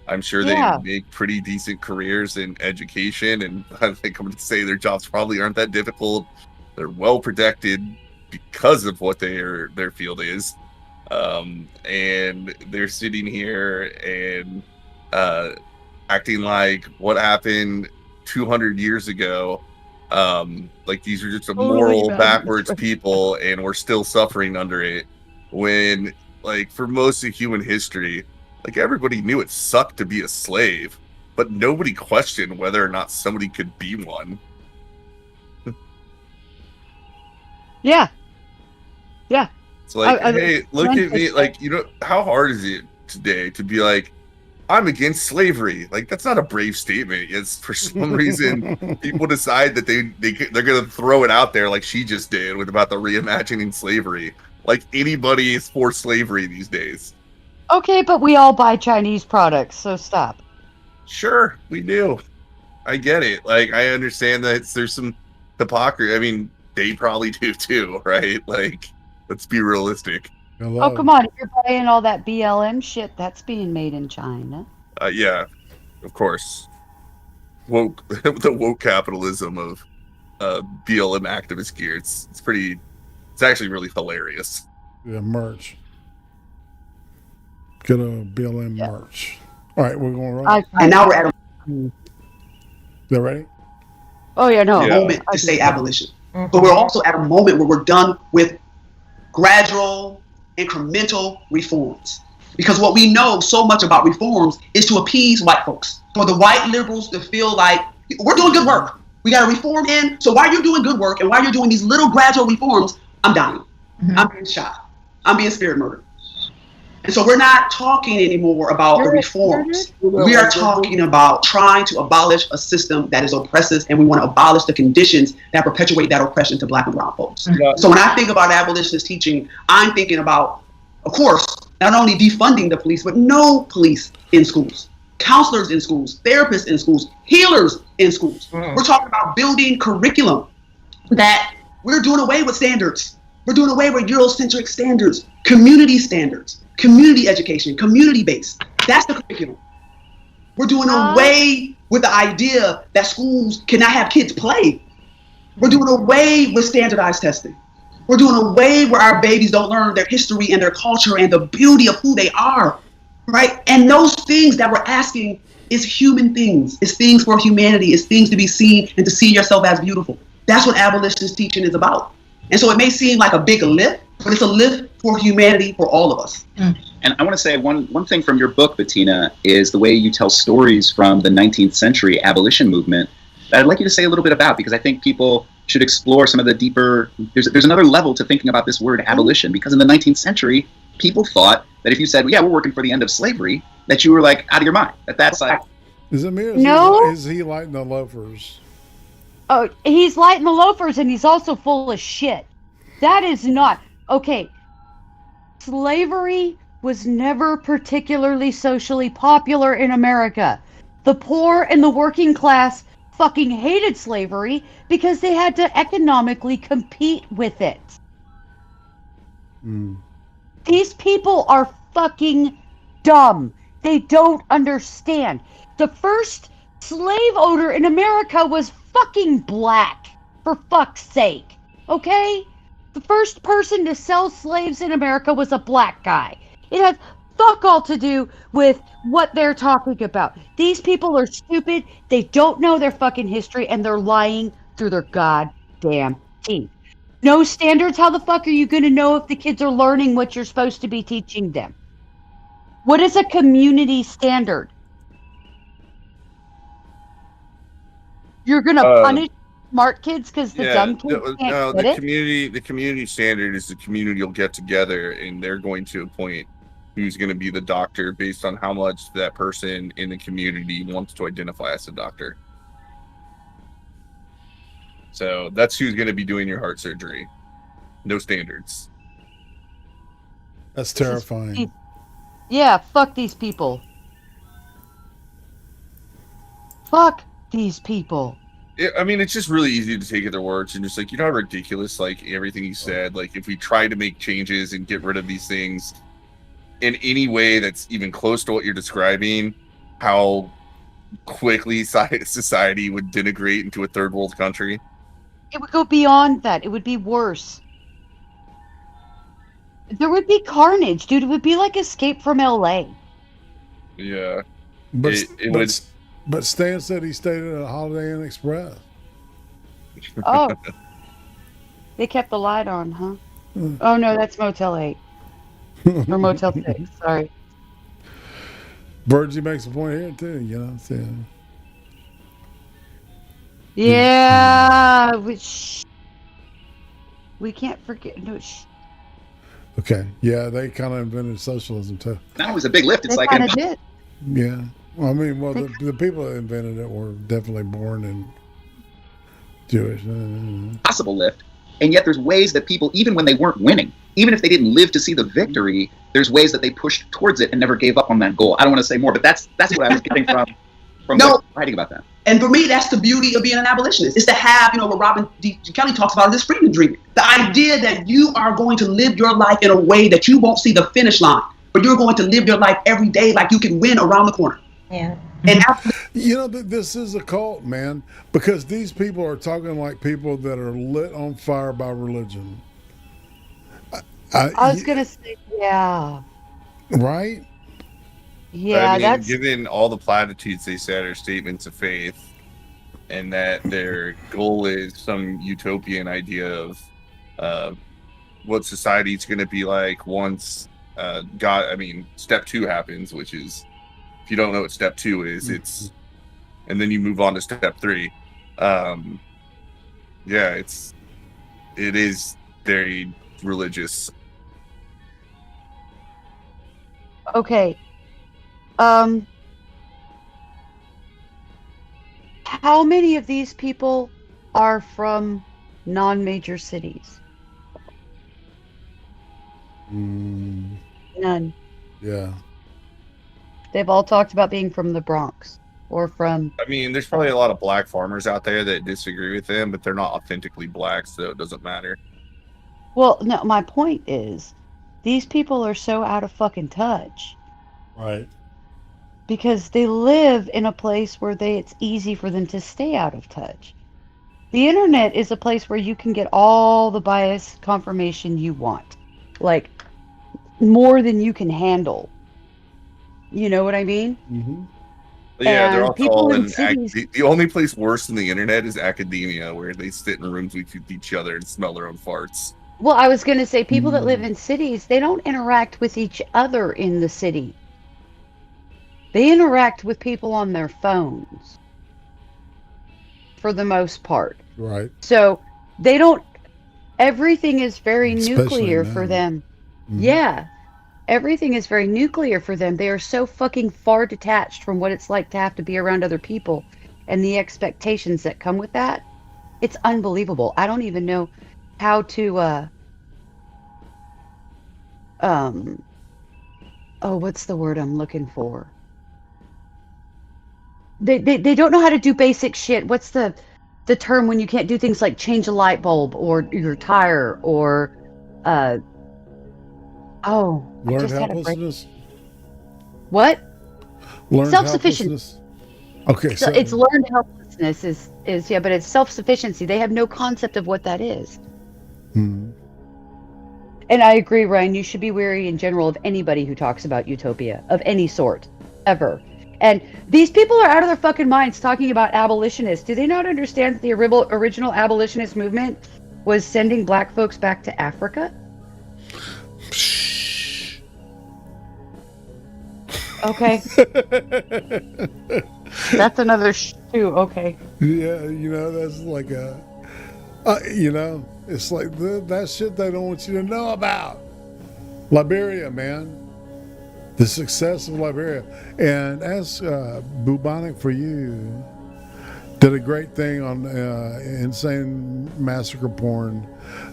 I'm sure they make pretty decent careers in education, and I think I'm going to say their jobs probably aren't that difficult. They're well protected because of what their field is, and they're sitting here and acting like what happened 200 years ago, like these are just a moral backwards people, and we're still suffering under it. When, like, for most of human history, like, everybody knew it sucked to be a slave, but nobody questioned whether or not somebody could be one. Yeah. It's like, hey, look at me. Like, you know, how hard is it today to be like, I'm against slavery? Like, that's not a brave statement. It's for some reason people decide that they're going to throw it out there like she just did about the reimagining slavery. Like, anybody is for slavery these days. Okay, but we all buy Chinese products, so stop. Sure, we do. I get it. Like, I understand that there's some hypocrisy. I mean, they probably do too, right? Like, let's be realistic. Oh, come on. If you're buying all that BLM shit, that's being made in China. Yeah, of course. The woke capitalism of BLM activist gear. It's actually really hilarious. Yeah, merch. Get a BLM merch. All right, we're going right. And now we're at They're ready? Oh yeah, no. Moment to say abolition. But we're also at a moment where we're done with gradual, incremental reforms. Because what we know so much about reforms is to appease white folks. For the white liberals to feel like, we're doing good work. We got to reform in. So while you're doing good work and while you're doing these little gradual reforms, I'm dying. I'm being shot. I'm being spirit murdered. And so we're not talking anymore about the reforms. We are talking about trying to abolish a system that is oppressive, and we want to abolish the conditions that perpetuate that oppression to Black and brown folks. So when I think about abolitionist teaching, I'm thinking about, of course, not only defunding the police, but no police in schools, counselors in schools, therapists in schools, healers in schools. We're talking about building curriculum that we're doing away with standards. We're doing away with Eurocentric standards, community standards, community education, community-based. That's the curriculum. We're doing away with the idea that schools cannot have kids play. We're doing away with standardized testing. We're doing away where our babies don't learn their history and their culture and the beauty of who they are, right? And those things that we're asking is human things. It's things for humanity. It's things to be seen and to see yourself as beautiful. That's what abolitionist teaching is about. And so it may seem like a big lift, but it's a lift for humanity, for all of us. And I want to say one thing from your book, Bettina, is the way you tell stories from the 19th century abolition movement that I'd like you to say a little bit about, because I think people should explore some of the deeper, there's another level to thinking about this word abolition, because in the 19th century, people thought that if you said, well, yeah, we're working for the end of slavery, that you were like out of your mind, that's like. Is it me? Is he lighting the loafers? Oh, he's lighting the loafers, and he's also full of shit. That is not okay. Slavery was never particularly socially popular in America. The poor and the working class fucking hated slavery because they had to economically compete with it. These people are fucking dumb. They don't understand. The first slave owner in America was fucking black, for fuck's sake. Okay? The first person to sell slaves in America was a black guy. It has fuck all to do with what they're talking about. These people are stupid. They don't know their fucking history, and they're lying through their goddamn teeth. No standards? How the fuck are you going to know if the kids are learning what you're supposed to be teaching them? What is a community standard? You're going to punish smart kids because the dumb kids can't get it? The community standard is the community will get together, and they're going to appoint who's going to be the doctor based on how much that person in the community wants to identify as a doctor. So that's who's going to be doing your heart surgery. No standards. That's terrifying. Yeah, fuck these people. Fuck these people. I mean, it's just really easy to take at their words and just like, you know how ridiculous, like everything you said, like if we try to make changes and get rid of these things in any way that's even close to what you're describing, how quickly society would denigrate into a third world country. It would go beyond that. It would be worse. There would be carnage, dude. It would be like Escape from LA. Yeah. But Stan said he stayed at a Holiday Inn Express. Oh. They kept the light on, huh? Oh, no, that's Motel 8. Or Motel 6, sorry. Virgie makes a point here, too, you know what I'm saying? Yeah. We can't forget. No, Okay, yeah, they kind of invented socialism, too. That was a big lift. It's they like kind of did. Yeah. Well, I mean, the people that invented it were definitely born in Jewish. Possible lift. And yet there's ways that people, even when they weren't winning, even if they didn't live to see the victory, there's ways that they pushed towards it and never gave up on that goal. I don't want to say more, but that's what I was getting from writing about that. And for me, that's the beauty of being an abolitionist. Is to have, what Robin D. Kelly talks about, this freedom dreaming. The idea that you are going to live your life in a way that you won't see the finish line, but you're going to live your life every day like you can win around the corner. Yeah. And this is a cult, man, because these people are talking like people that are lit on fire by religion. I was going to say, yeah. Right? Yeah, I mean, given all the platitudes they said are statements of faith, and that their goal is some utopian idea of what society's going to be like once step 2 happens, which is, if you don't know what step 2 is, it's, and then you move on to step 3. It is very religious. Okay. How many of these people are from non-major cities? None. Yeah. They've all talked about being from the Bronx or from... I mean, there's probably a lot of black farmers out there that disagree with them, but they're not authentically black, so it doesn't matter. Well, no, my point is, these people are so out of fucking touch. Right. Because they live in a place where it's easy for them to stay out of touch. The internet is a place where you can get all the bias confirmation you want. Like, more than you can handle. You know what I mean? Mm-hmm. Yeah, they're And all people in in cities- the only place worse than the internet is academia, where they sit in rooms with each other and smell their own farts. Well, I was going to say, people that live in cities, they don't interact with each other in the city. They interact with people on their phones. For the most part. Right. So, they don't... Everything is very Especially nuclear now. for them. Mhm. Yeah. Everything is very nuclear for them. They are so fucking far detached from what it's like to have to be around other people and the expectations that come with that. It's unbelievable. I don't even know how to what's the word I'm looking for? They don't know how to do basic shit. What's the term when you can't do things like change a light bulb or your tire or I Learned just had a break. helplessness? What? Learned Self-sufficient. helplessness? Okay, So it's learned helplessness is but it's self-sufficiency. They have no concept of what that is. Hmm. And I agree, Ryan, you should be wary in general of anybody who talks about utopia of any sort, ever. And these people are out of their fucking minds talking about abolitionists. Do they not understand that the original abolitionist movement was sending black folks back to Africa? Okay. That's another too. Okay. Yeah, that's like it's like that shit they don't want you to know about. Liberia, man. The success of Liberia. And as Bubonic for You did a great thing on Insane Massacre Porn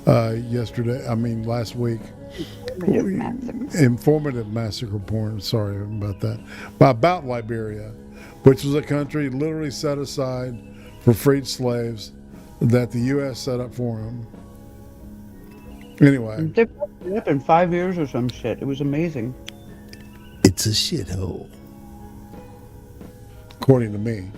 last week. Informative Massacre Porn, sorry about that. About Liberia, which was a country literally set aside for freed slaves that the U.S. set up for them. Anyway. They put it up in 5 years or some shit. It was amazing. It's a shithole. According to me.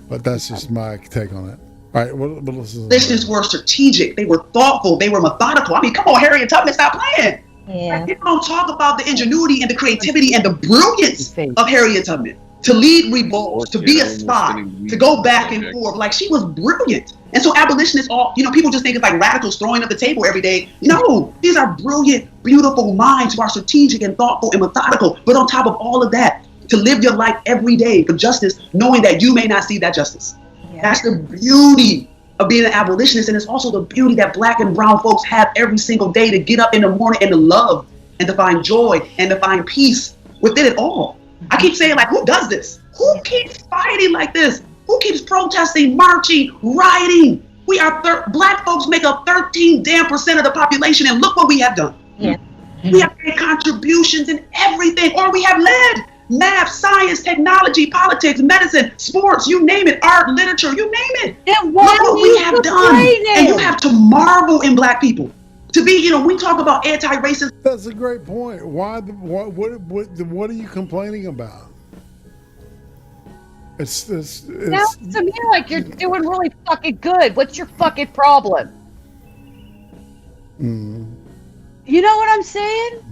But that's just my take on it. All right, what Listeners were strategic. They were thoughtful. They were methodical. I mean, come on, Harriet Tubman, stop playing. Yeah. People don't talk about the ingenuity and the creativity and the brilliance of Harriet Tubman. To lead revolts, to be a spy, to go back and forth. Like, she was brilliant. And so abolitionists, people just think it's like radicals throwing up the table every day. No, these are brilliant, beautiful minds who are strategic and thoughtful and methodical. But on top of all of that, to live your life every day for justice, knowing that you may not see that justice. Yeah. That's the beauty of being an abolitionist. And it's also the beauty that black and brown folks have every single day to get up in the morning and to love and to find joy and to find peace within it all. I keep saying, like, who does this? Who keeps fighting like this? Who keeps protesting, marching, rioting? We are black folks make up 13% of the population, and look what we have done. Yeah. We have made contributions in everything, or we have led math, science, technology, politics, medicine, sports, you name it, art, literature, you name it. Then look what we have done. And you have to marvel in black people. To be, we talk about anti-racist. That's a great point. What are you complaining about? It sounds to me like you're doing really fucking good. What's your fucking problem? You know what I'm saying?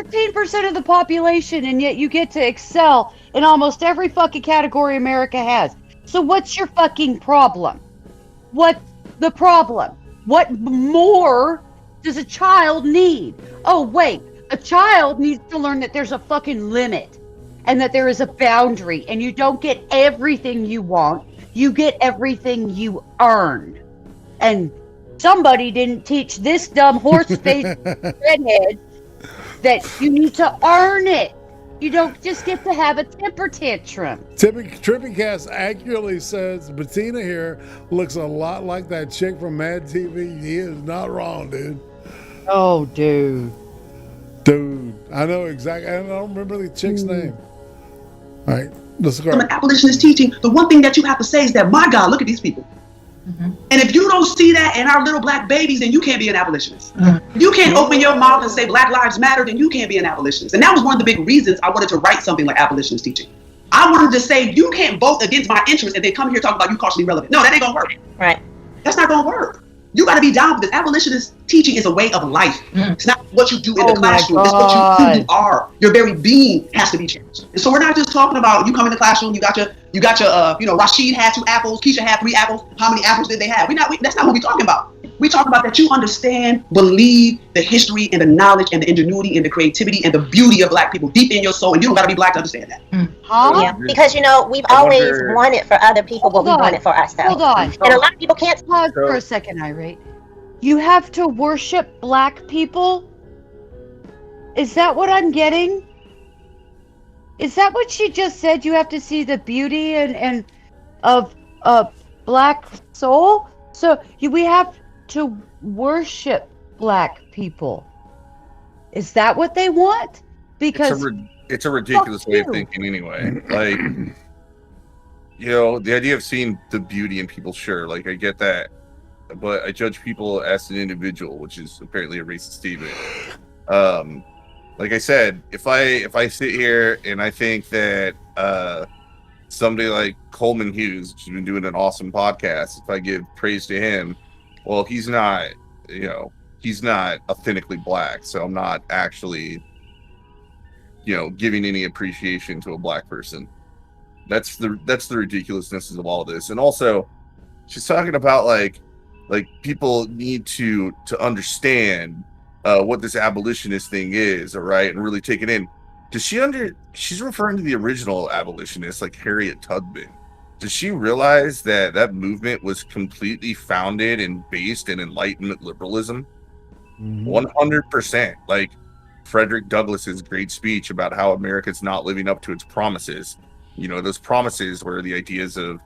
13% of the population, and yet you get to excel in almost every fucking category America has. So what's your fucking problem? What's the problem? What more does a child need? Oh, wait. A child needs to learn that there's a fucking limit and that there is a boundary, and you don't get everything you want. You get everything you earn. And somebody didn't teach this dumb horse-faced redhead that you need to earn it. You don't just get to have a temper tantrum. Trippy Cast accurately says Bettina here looks a lot like that chick from Mad TV. He is not wrong, dude. Oh, dude. Dude, I know exactly. I don't remember the chick's name. All right, let's go. From an abolitionist teaching, the one thing that you have to say is that, my God, look at these people. Mm-hmm. And if you don't see that in our little black babies, then you can't be an abolitionist. Mm-hmm. You can't open your mouth and say Black Lives Matter, then you can't be an abolitionist. And that was one of the big reasons I wanted to write something like abolitionist teaching. I wanted to say, you can't vote against my interests and then come here talking about you culturally relevant. No, that ain't gonna work. Right. That's not gonna work. You got to be down with this. Abolitionist teaching is a way of life. It's not what you do in the classroom. It's what who you are. Your very being has to be changed. And so we're not just talking about you come in the classroom. You got your Rashid had 2 apples. Keisha had 3 apples. How many apples did they have? That's not what we're talking about. We're talking about that you understand, believe the history and the knowledge and the ingenuity and the creativity and the beauty of black people deep in your soul. And you don't got to be black to understand that. Yeah, because we've always wanted for other people what we wanted for ourselves. Hold on. And a lot of people can't pause for a second, Irate. You have to worship black people? Is that what I'm getting? Is that what she just said? You have to see the beauty and of a black soul? So we have to worship black people. Is that what they want? Because it's a ridiculous way of thinking anyway. Like, the idea of seeing the beauty in people, sure, like I get that. But I judge people as an individual, which is apparently a racist statement. Like I said, if I sit here and I think that somebody like Coleman Hughes, who's been doing an awesome podcast, if I give praise to him, well, he's not authentically black, so I'm not actually, giving any appreciation to a black person. That's the ridiculousness of all this. And also, she's talking about like people need to understand what this abolitionist thing is, all right, and really take it in. She's referring to the original abolitionists like Harriet Tubman. Does she realize that movement was completely founded and based in Enlightenment liberalism? 100%. Like Frederick Douglass's great speech about how America's not living up to its promises. Those promises were the ideas of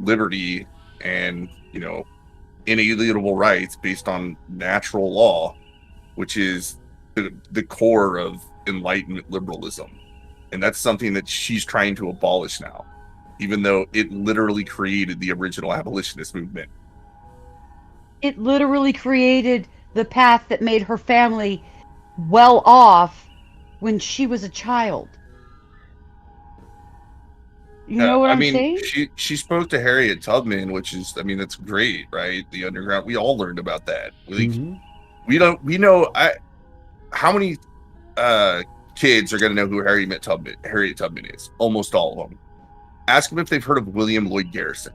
liberty and, inalienable rights based on natural law, which is the core of Enlightenment liberalism. And that's something that she's trying to abolish now, even though it literally created the original abolitionist movement. It literally created the path that made her family well off when she was a child. You know what I'm saying? She spoke to Harriet Tubman, which is, that's great, right? The underground. We all learned about that. How many kids are going to know who Harriet Tubman is? Almost all of them. Ask them if they've heard of William Lloyd Garrison.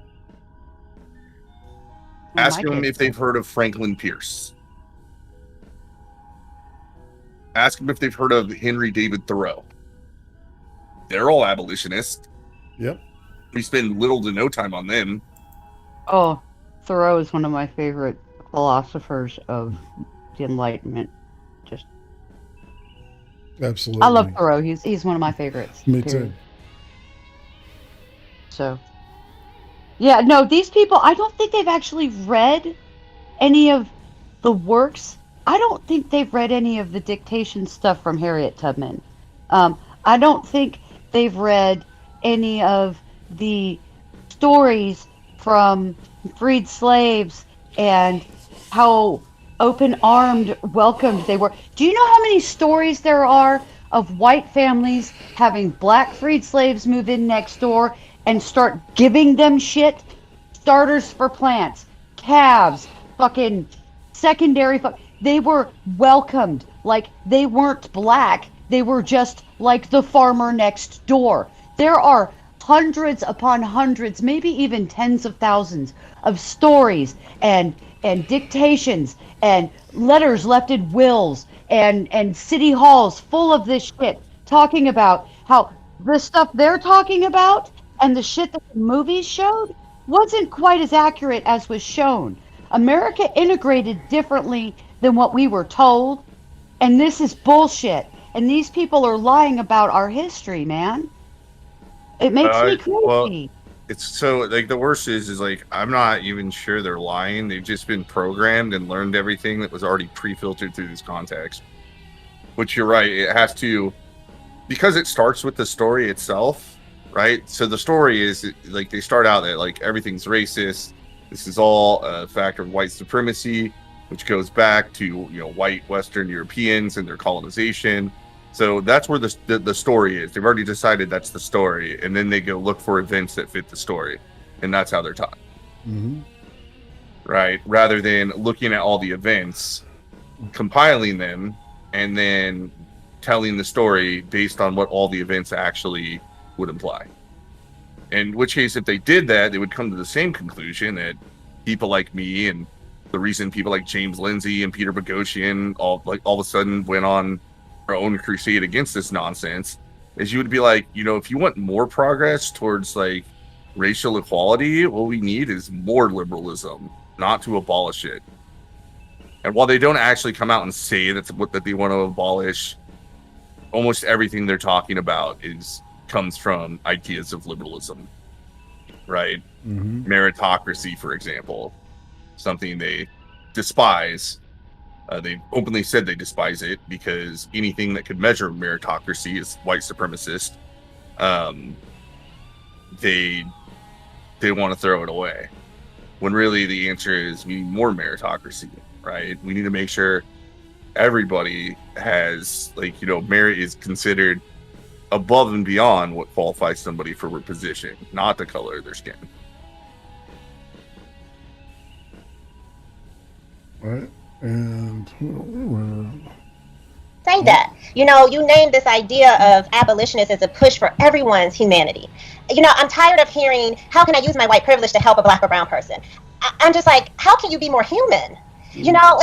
Ask them if they've heard of Franklin Pierce. Ask them if they've heard of Henry David Thoreau. They're all abolitionists. Yep. We spend little to no time on them. Oh, Thoreau is one of my favorite philosophers of the Enlightenment. Just absolutely. I love Thoreau. He's one of my favorites. Me too. So, yeah, no, these people, I don't think they've actually read any of the works. I don't think they've read any of the dictation stuff from Harriet Tubman. I don't think they've read any of the stories from freed slaves and how open-armed welcomed they were. Do you know how many stories there are of white families having black freed slaves move in next door and start giving them shit? Starters for plants, calves, fucking secondary. They were welcomed like they weren't black. They were just like the farmer next door. There are hundreds upon hundreds, maybe even tens of thousands of stories and dictations and letters left in wills and city halls full of this shit, talking about how the stuff they're talking about and the shit that the movies showed wasn't quite as accurate as was shown. America integrated differently than what we were told, and this is bullshit. And these people are lying about our history, man. It makes me crazy. Well, it's so, like, the worst is like, I'm not even sure they're lying. They've just been programmed and learned everything that was already pre-filtered through this context. Which, you're right, it has to, because it starts with the story itself, right? So the story is, like, they start out that, like, everything's racist. This is all a factor of white supremacy, which goes back to, you know, white Western Europeans and their colonization. So that's where the story is. They've already decided that's the story, and then they go look for events that fit the story, and that's how they're taught. Mm-hmm. Right? Rather than looking at all the events, compiling them, and then telling the story based on what all the events actually would imply. In which case, if they did that, they would come to the same conclusion that people like me and the reason people like James Lindsay and Peter Boghossian all of a sudden went on our own crusade against this nonsense is you would be like, you know, if you want more progress towards like racial equality, what we need is more liberalism, not to abolish it. And while they don't actually come out and say that they want to abolish, almost everything they're talking about comes from ideas of liberalism, right? Mm-hmm. Meritocracy, for example, something they despise. They openly said they despise it because anything that could measure meritocracy is white supremacist. They want to throw it away, when really the answer is we need more meritocracy, right? We need to make sure everybody has, like, you know, merit is considered above and beyond what qualifies somebody for a position, not the color of their skin. All right. And say that. You know, you named this idea of abolitionists as a push for everyone's humanity. You know, I'm tired of hearing, how can I use my white privilege to help a black or brown person? I'm just like, how can you be more human? You know,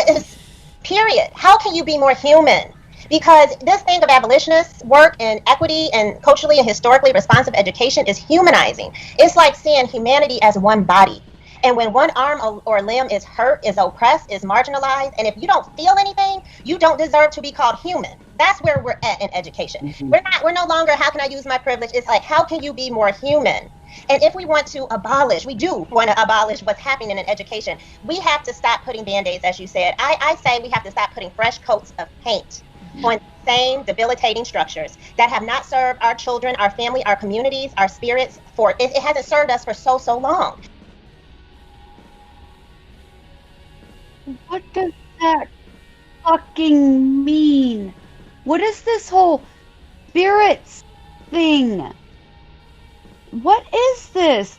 period. How can you be more human? Because this thing of abolitionists work in equity and culturally and historically responsive education is humanizing. It's like seeing humanity as one body. And when one arm or limb is hurt, is oppressed, is marginalized, and if you don't feel anything, you don't deserve to be called human. That's where we're at in education. Mm-hmm. We're no longer, how can I use my privilege? It's like, how can you be more human? And if we want to abolish, we do want to abolish what's happening in education, we have to stop putting Band-Aids, as you said. I say we have to stop putting fresh coats of paint on the same debilitating structures that have not served our children, our family, our communities, our spirits it hasn't served us for so long. What does that fucking mean? What is this whole spirits thing? What is this?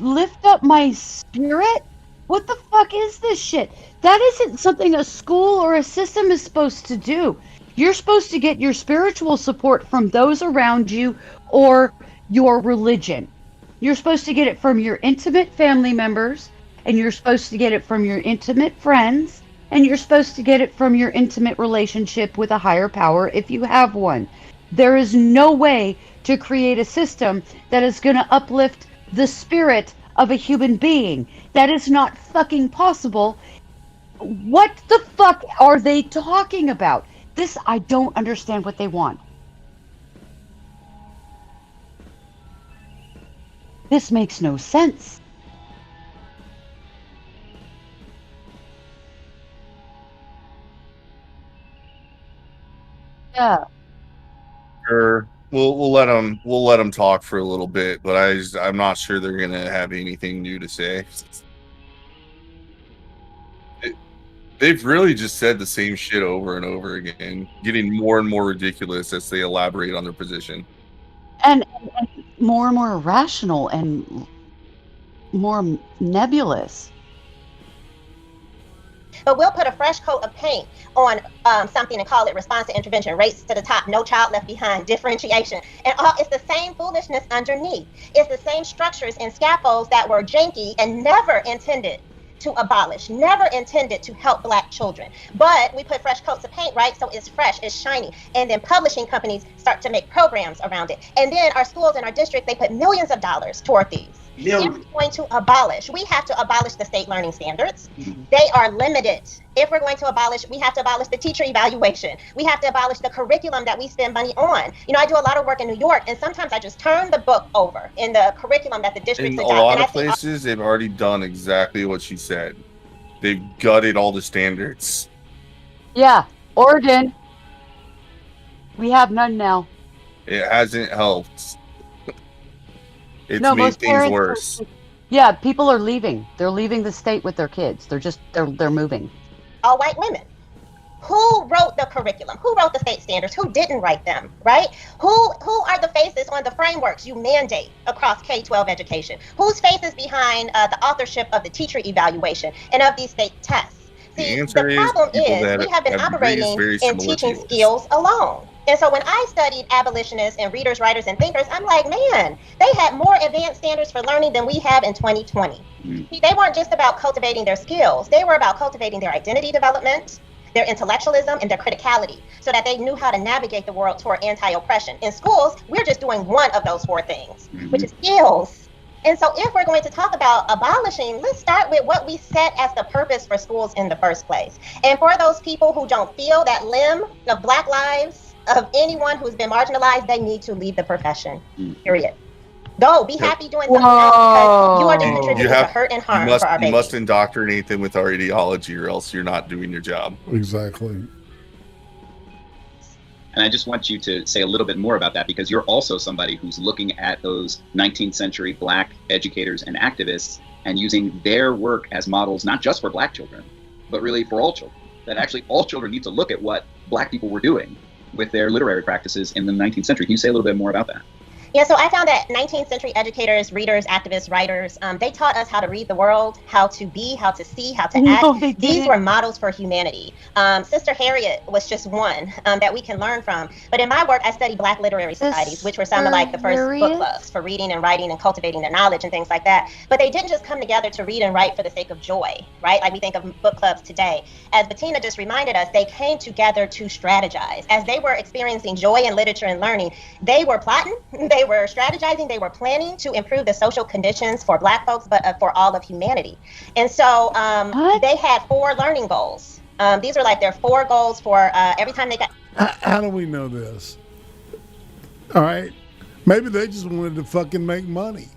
Lift up my spirit? What the fuck is this shit? That isn't something a school or a system is supposed to do. You're supposed to get your spiritual support from those around you or your religion. You're supposed to get it from your intimate family members, and you're supposed to get it from your intimate friends, and you're supposed to get it from your intimate relationship with a higher power if you have one. There is no way to create a system that is going to uplift the spirit of a human being. That is not fucking possible. What the fuck are they talking about? This, I don't understand what they want. This makes no sense. Yeah. Sure. We'll let them talk for a little bit, but I'm not sure they're gonna have anything new to say. They've really just said the same shit over and over again, getting more and more ridiculous as they elaborate on their position. And more and more irrational and more nebulous. But we'll put a fresh coat of paint on something and call it response to intervention, race to the top, no child left behind, differentiation. And it's the same foolishness underneath. It's the same structures and scaffolds that were janky and never intended to abolish, never intended to help Black children. But we put fresh coats of paint, right? So it's fresh, it's shiny. And then publishing companies start to make programs around it. And then our schools in our district, they put millions of dollars toward these. If we're going to abolish, we have to abolish the state learning standards. They are limited. If we're going to abolish, we have to abolish the teacher evaluation. We have to abolish the curriculum that we spend money on. You know, I do a lot of work in New York, and sometimes I just turn the book over in the curriculum that the district In a lot of places, they've already done exactly what she said. They've gutted all the standards. Yeah, Oregon. We have none now. It hasn't helped. It's No, made most things parents worse. Yeah, people are leaving. They're leaving the state with their kids. They're moving. All white women. Who wrote the curriculum? Who wrote the state standards? Who didn't write them, right? Who are the faces on the frameworks you mandate across K-12 education? Whose faces behind the authorship of the teacher evaluation and of these state tests? See, the problem is we have been operating in teaching skills alone. And so when I studied abolitionists and readers, writers, and thinkers, I'm like, man, they had more advanced standards for learning than we have in 2020. They weren't just about cultivating their skills. They were about cultivating their identity development, their intellectualism, and their criticality, so that they knew how to navigate the world toward anti-oppression. In schools, we're just doing one of those four things, which is skills. And so if we're going to talk about abolishing, let's start with what we set as the purpose for schools in the first place. And for those people who don't feel that limb of Black lives, of anyone who's been marginalized, they need to leave the profession, period. Go, be happy doing something else, because you are just contributing to hurt and harm for our babies. You must indoctrinate them with our ideology, or else you're not doing your job. Exactly. And I just want you to say a little bit more about that, because you're also somebody who's looking at those 19th century Black educators and activists and using their work as models, not just for Black children, but really for all children. That actually all children need to look at what Black people were doing with their literary practices in the 19th century. Can you say a little bit more about that? Yeah, so I found that 19th century educators, readers, activists, writers, they taught us how to read the world, how to be, how to see, how to act. These were models for humanity. Sister Harriet was just one that we can learn from. But in my work, I studied Black literary societies, which were some of like the first book clubs for reading and writing and cultivating their knowledge and things like that. But they didn't just come together to read and write for the sake of joy, right? Like we think of book clubs today. As Bettina just reminded us, they came together to strategize. As they were experiencing joy in literature and learning, they were plotting, they were strategizing, they were planning to improve the social conditions for Black folks, but for all of humanity. And so they had 4 learning goals. These are like their 4 goals for every time they got. How do we know this? All right. Maybe they just wanted to fucking make money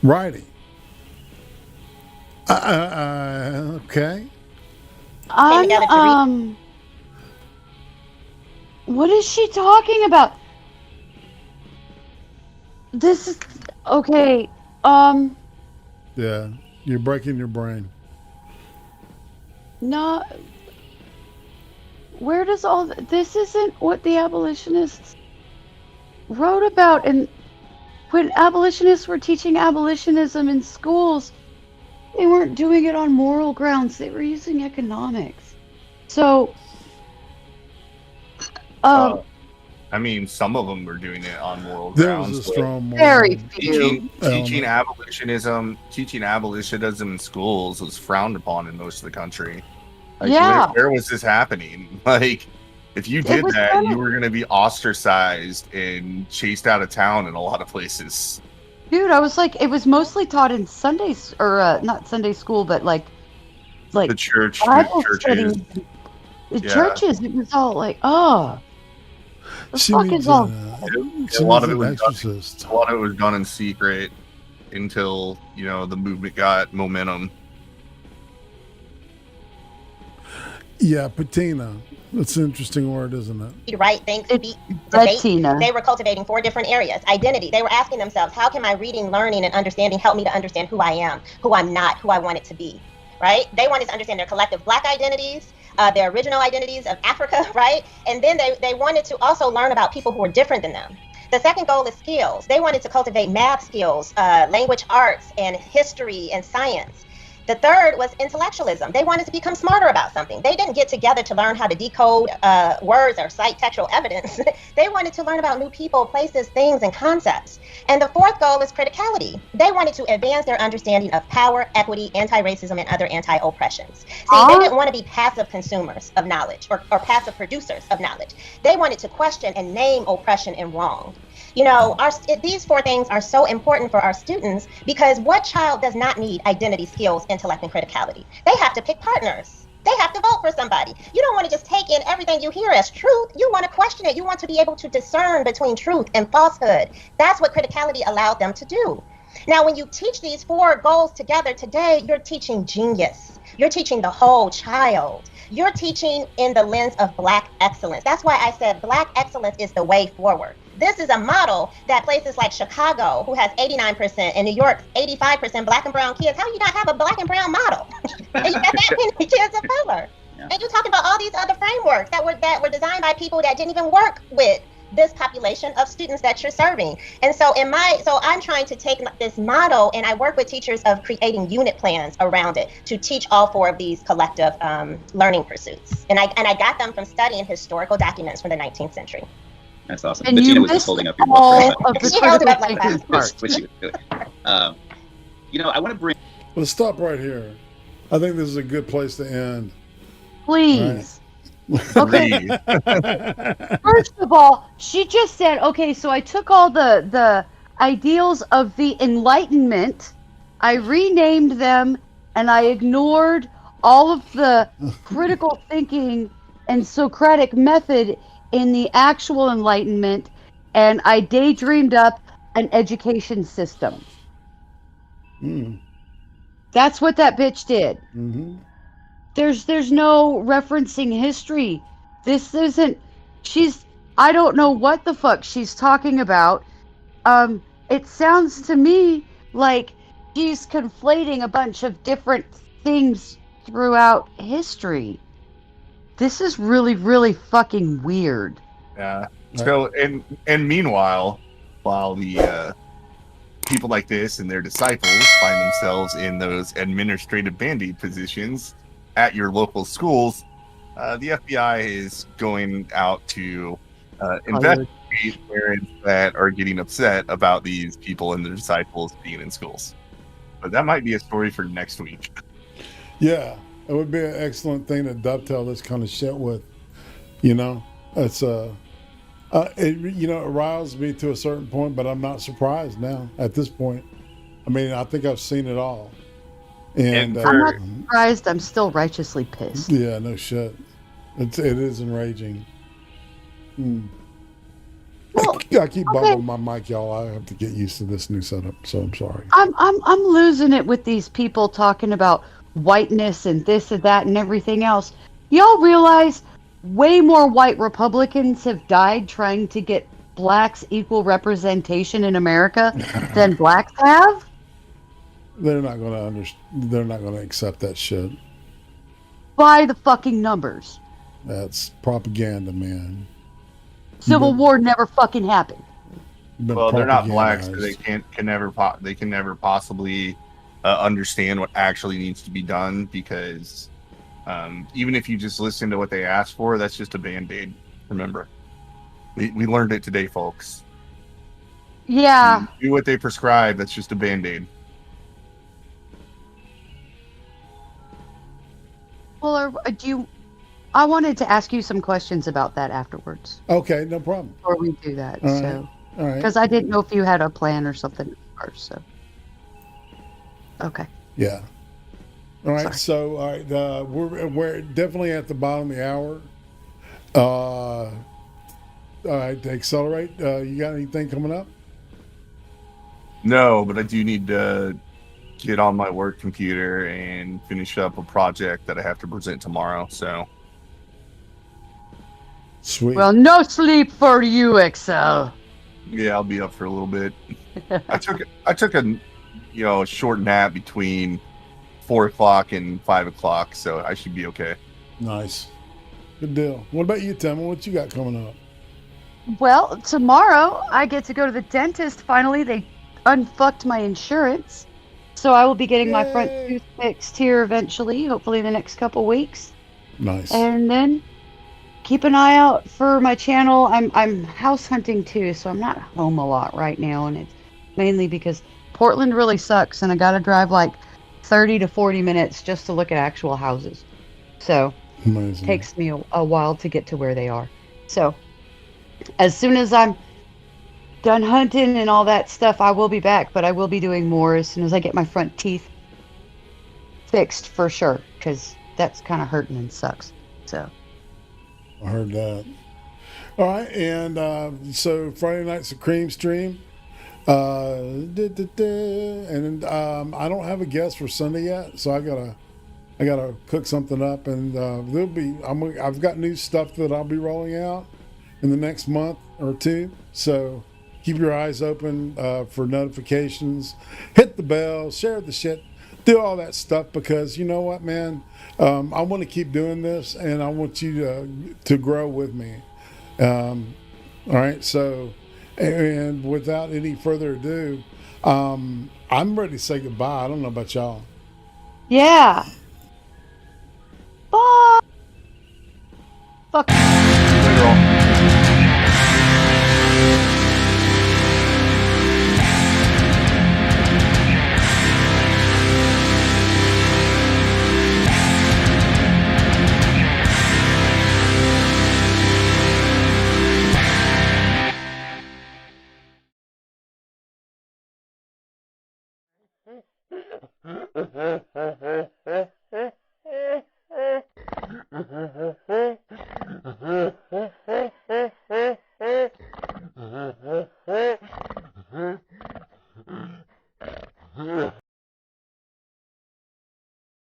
writing. Okay. What is she talking about? This is okay. Yeah, you're breaking your brain. No. Where does all this isn't what the abolitionists wrote about? And when abolitionists were teaching abolitionism in schools, they weren't doing it on moral grounds. They were using economics. So, I mean, some of them were doing it on moral there grounds. Was a strong very few. Teaching abolitionism in schools was frowned upon in most of the country. Like, yeah. Where was this happening? Like, if you did that, you were going to be ostracized and chased out of town in a lot of places. Dude, I was like, it was mostly taught in Sundays, or not Sunday school, but like the church, churches. The churches. It was all like, oh. A lot of it was done in secret until, you know, the movement got momentum. Yeah, patina. That's an interesting word, isn't it? Right, think, speak, debate. They were cultivating 4 different areas. Identity. They were asking themselves, how can my reading, learning, and understanding help me to understand who I am, who I'm not, who I want it to be, right? They wanted to understand their collective Black identities, their original identities of Africa, right? And then they wanted to also learn about people who were different than them. The second goal is skills. They wanted to cultivate math skills, language arts, and history and science. The third was intellectualism. They wanted to become smarter about something. They didn't get together to learn how to decode words or cite textual evidence. They wanted to learn about new people, places, things, and concepts. And the fourth goal is criticality. They wanted to advance their understanding of power, equity, anti-racism, and other anti-oppressions. See, they didn't want to be passive consumers of knowledge or passive producers of knowledge. They wanted to question and name oppression and wrong. You know, these four things are so important for our students because what child does not need identity, skills, intellect, and criticality? They have to pick partners. They have to vote for somebody. You don't want to just take in everything you hear as truth. You want to question it. You want to be able to discern between truth and falsehood. That's what criticality allowed them to do. Now, when you teach these four goals together today, you're teaching genius. You're teaching the whole child. You're teaching in the lens of Black excellence. That's why I said Black excellence is the way forward. This is a model that places like Chicago, who has 89%, and New York, 85% Black and brown kids. How do you not have a Black and brown model? And you got that many kids of color. Yeah. And you're talking about all these other frameworks that were designed by people that didn't even work with this population of students that you're serving. And so I'm trying to take this model, and I work with teachers of creating unit plans around it to teach all four of these collective learning pursuits. And I got them from studying historical documents from the 19th century. That's awesome. And Bettina you was just missed holding up your all book. of the She held it up like critical that. thinking part. Which she was doing. You know, I want to bring. Let's stop right here. I think this is a good place to end. Please. Okay. First of all, she just said, okay, so I took all the ideals of the Enlightenment, I renamed them, and I ignored all of the critical thinking and Socratic method in the actual Enlightenment, and I daydreamed up an education system. That's what that bitch did. Mm-hmm. There's no referencing history. This isn't. I don't know what the fuck she's talking about. It sounds to me like she's conflating a bunch of different things throughout history. This is really, really fucking weird. Yeah. So, and meanwhile, while the people like this and their disciples find themselves in those administrative band-aid positions at your local schools, the FBI is going out to investigate parents that are getting upset about these people and their disciples being in schools. But that might be a story for next week. Yeah, it would be an excellent thing to dovetail this kind of shit with. You know, it's it aroused me to a certain point, but I'm not surprised now at this point. I mean, I think I've seen it all. And I'm not surprised. I'm still righteously pissed. Yeah, no shit. It is enraging. Well, I keep bubbling my mic, y'all. I have to get used to this new setup, so I'm sorry. I'm losing it with these people talking about whiteness and this and that and everything else. Y'all realize way more white Republicans have died trying to get blacks equal representation in America than blacks have? They're not going to They're not going to accept that shit. By the fucking numbers. That's propaganda, man. Civil War never fucking happened. Well, they're not blacks, so they can never possibly understand what actually needs to be done, because even if you just listen to what they ask for, that's just a band-aid. Remember, we learned it today, folks. Yeah. Do what they prescribe. That's just a band-aid. Well, I wanted to ask you some questions about that afterwards. Okay, no problem. Before we do that, All right. Because I didn't know if you had a plan or something first. So. Okay. Yeah. All right. Sorry. So, all right, we're definitely at the bottom of the hour. All right, to accelerate. You got anything coming up? No, but I do need to get on my work computer and finish up a project that I have to present tomorrow. So. Sweet. Well, no sleep for you, Excel. Yeah, I'll be up for a little bit. I took a short nap between 4 o'clock and 5 o'clock, so I should be okay. Nice. Good deal. What about you, Tim? What you got coming up? Well, tomorrow I get to go to the dentist. Finally, they unfucked my insurance. So I will be getting my front tooth fixed here eventually, hopefully in the next couple weeks. Nice. And then keep an eye out for my channel. I'm house hunting too, so I'm not home a lot right now, and it's mainly because Portland really sucks, and I gotta drive like 30 to 40 minutes just to look at actual houses. So it takes me a while to get to where they are. So as soon as I'm done hunting and all that stuff, I will be back, but I will be doing more as soon as I get my front teeth fixed for sure, because that's kind of hurting and sucks. So I heard that. All right, and so Friday night's a Creem stream. And I don't have a guest for Sunday yet, so I gotta cook something up, and I've got new stuff that I'll be rolling out in the next month or two. So keep your eyes open for notifications. Hit the bell, share the shit, do all that stuff, because you know what, man, I want to keep doing this, and I want you to grow with me. All right, so. And without any further ado, I'm ready to say goodbye. I don't know about y'all. yeah. Bye. Fuck. Later on.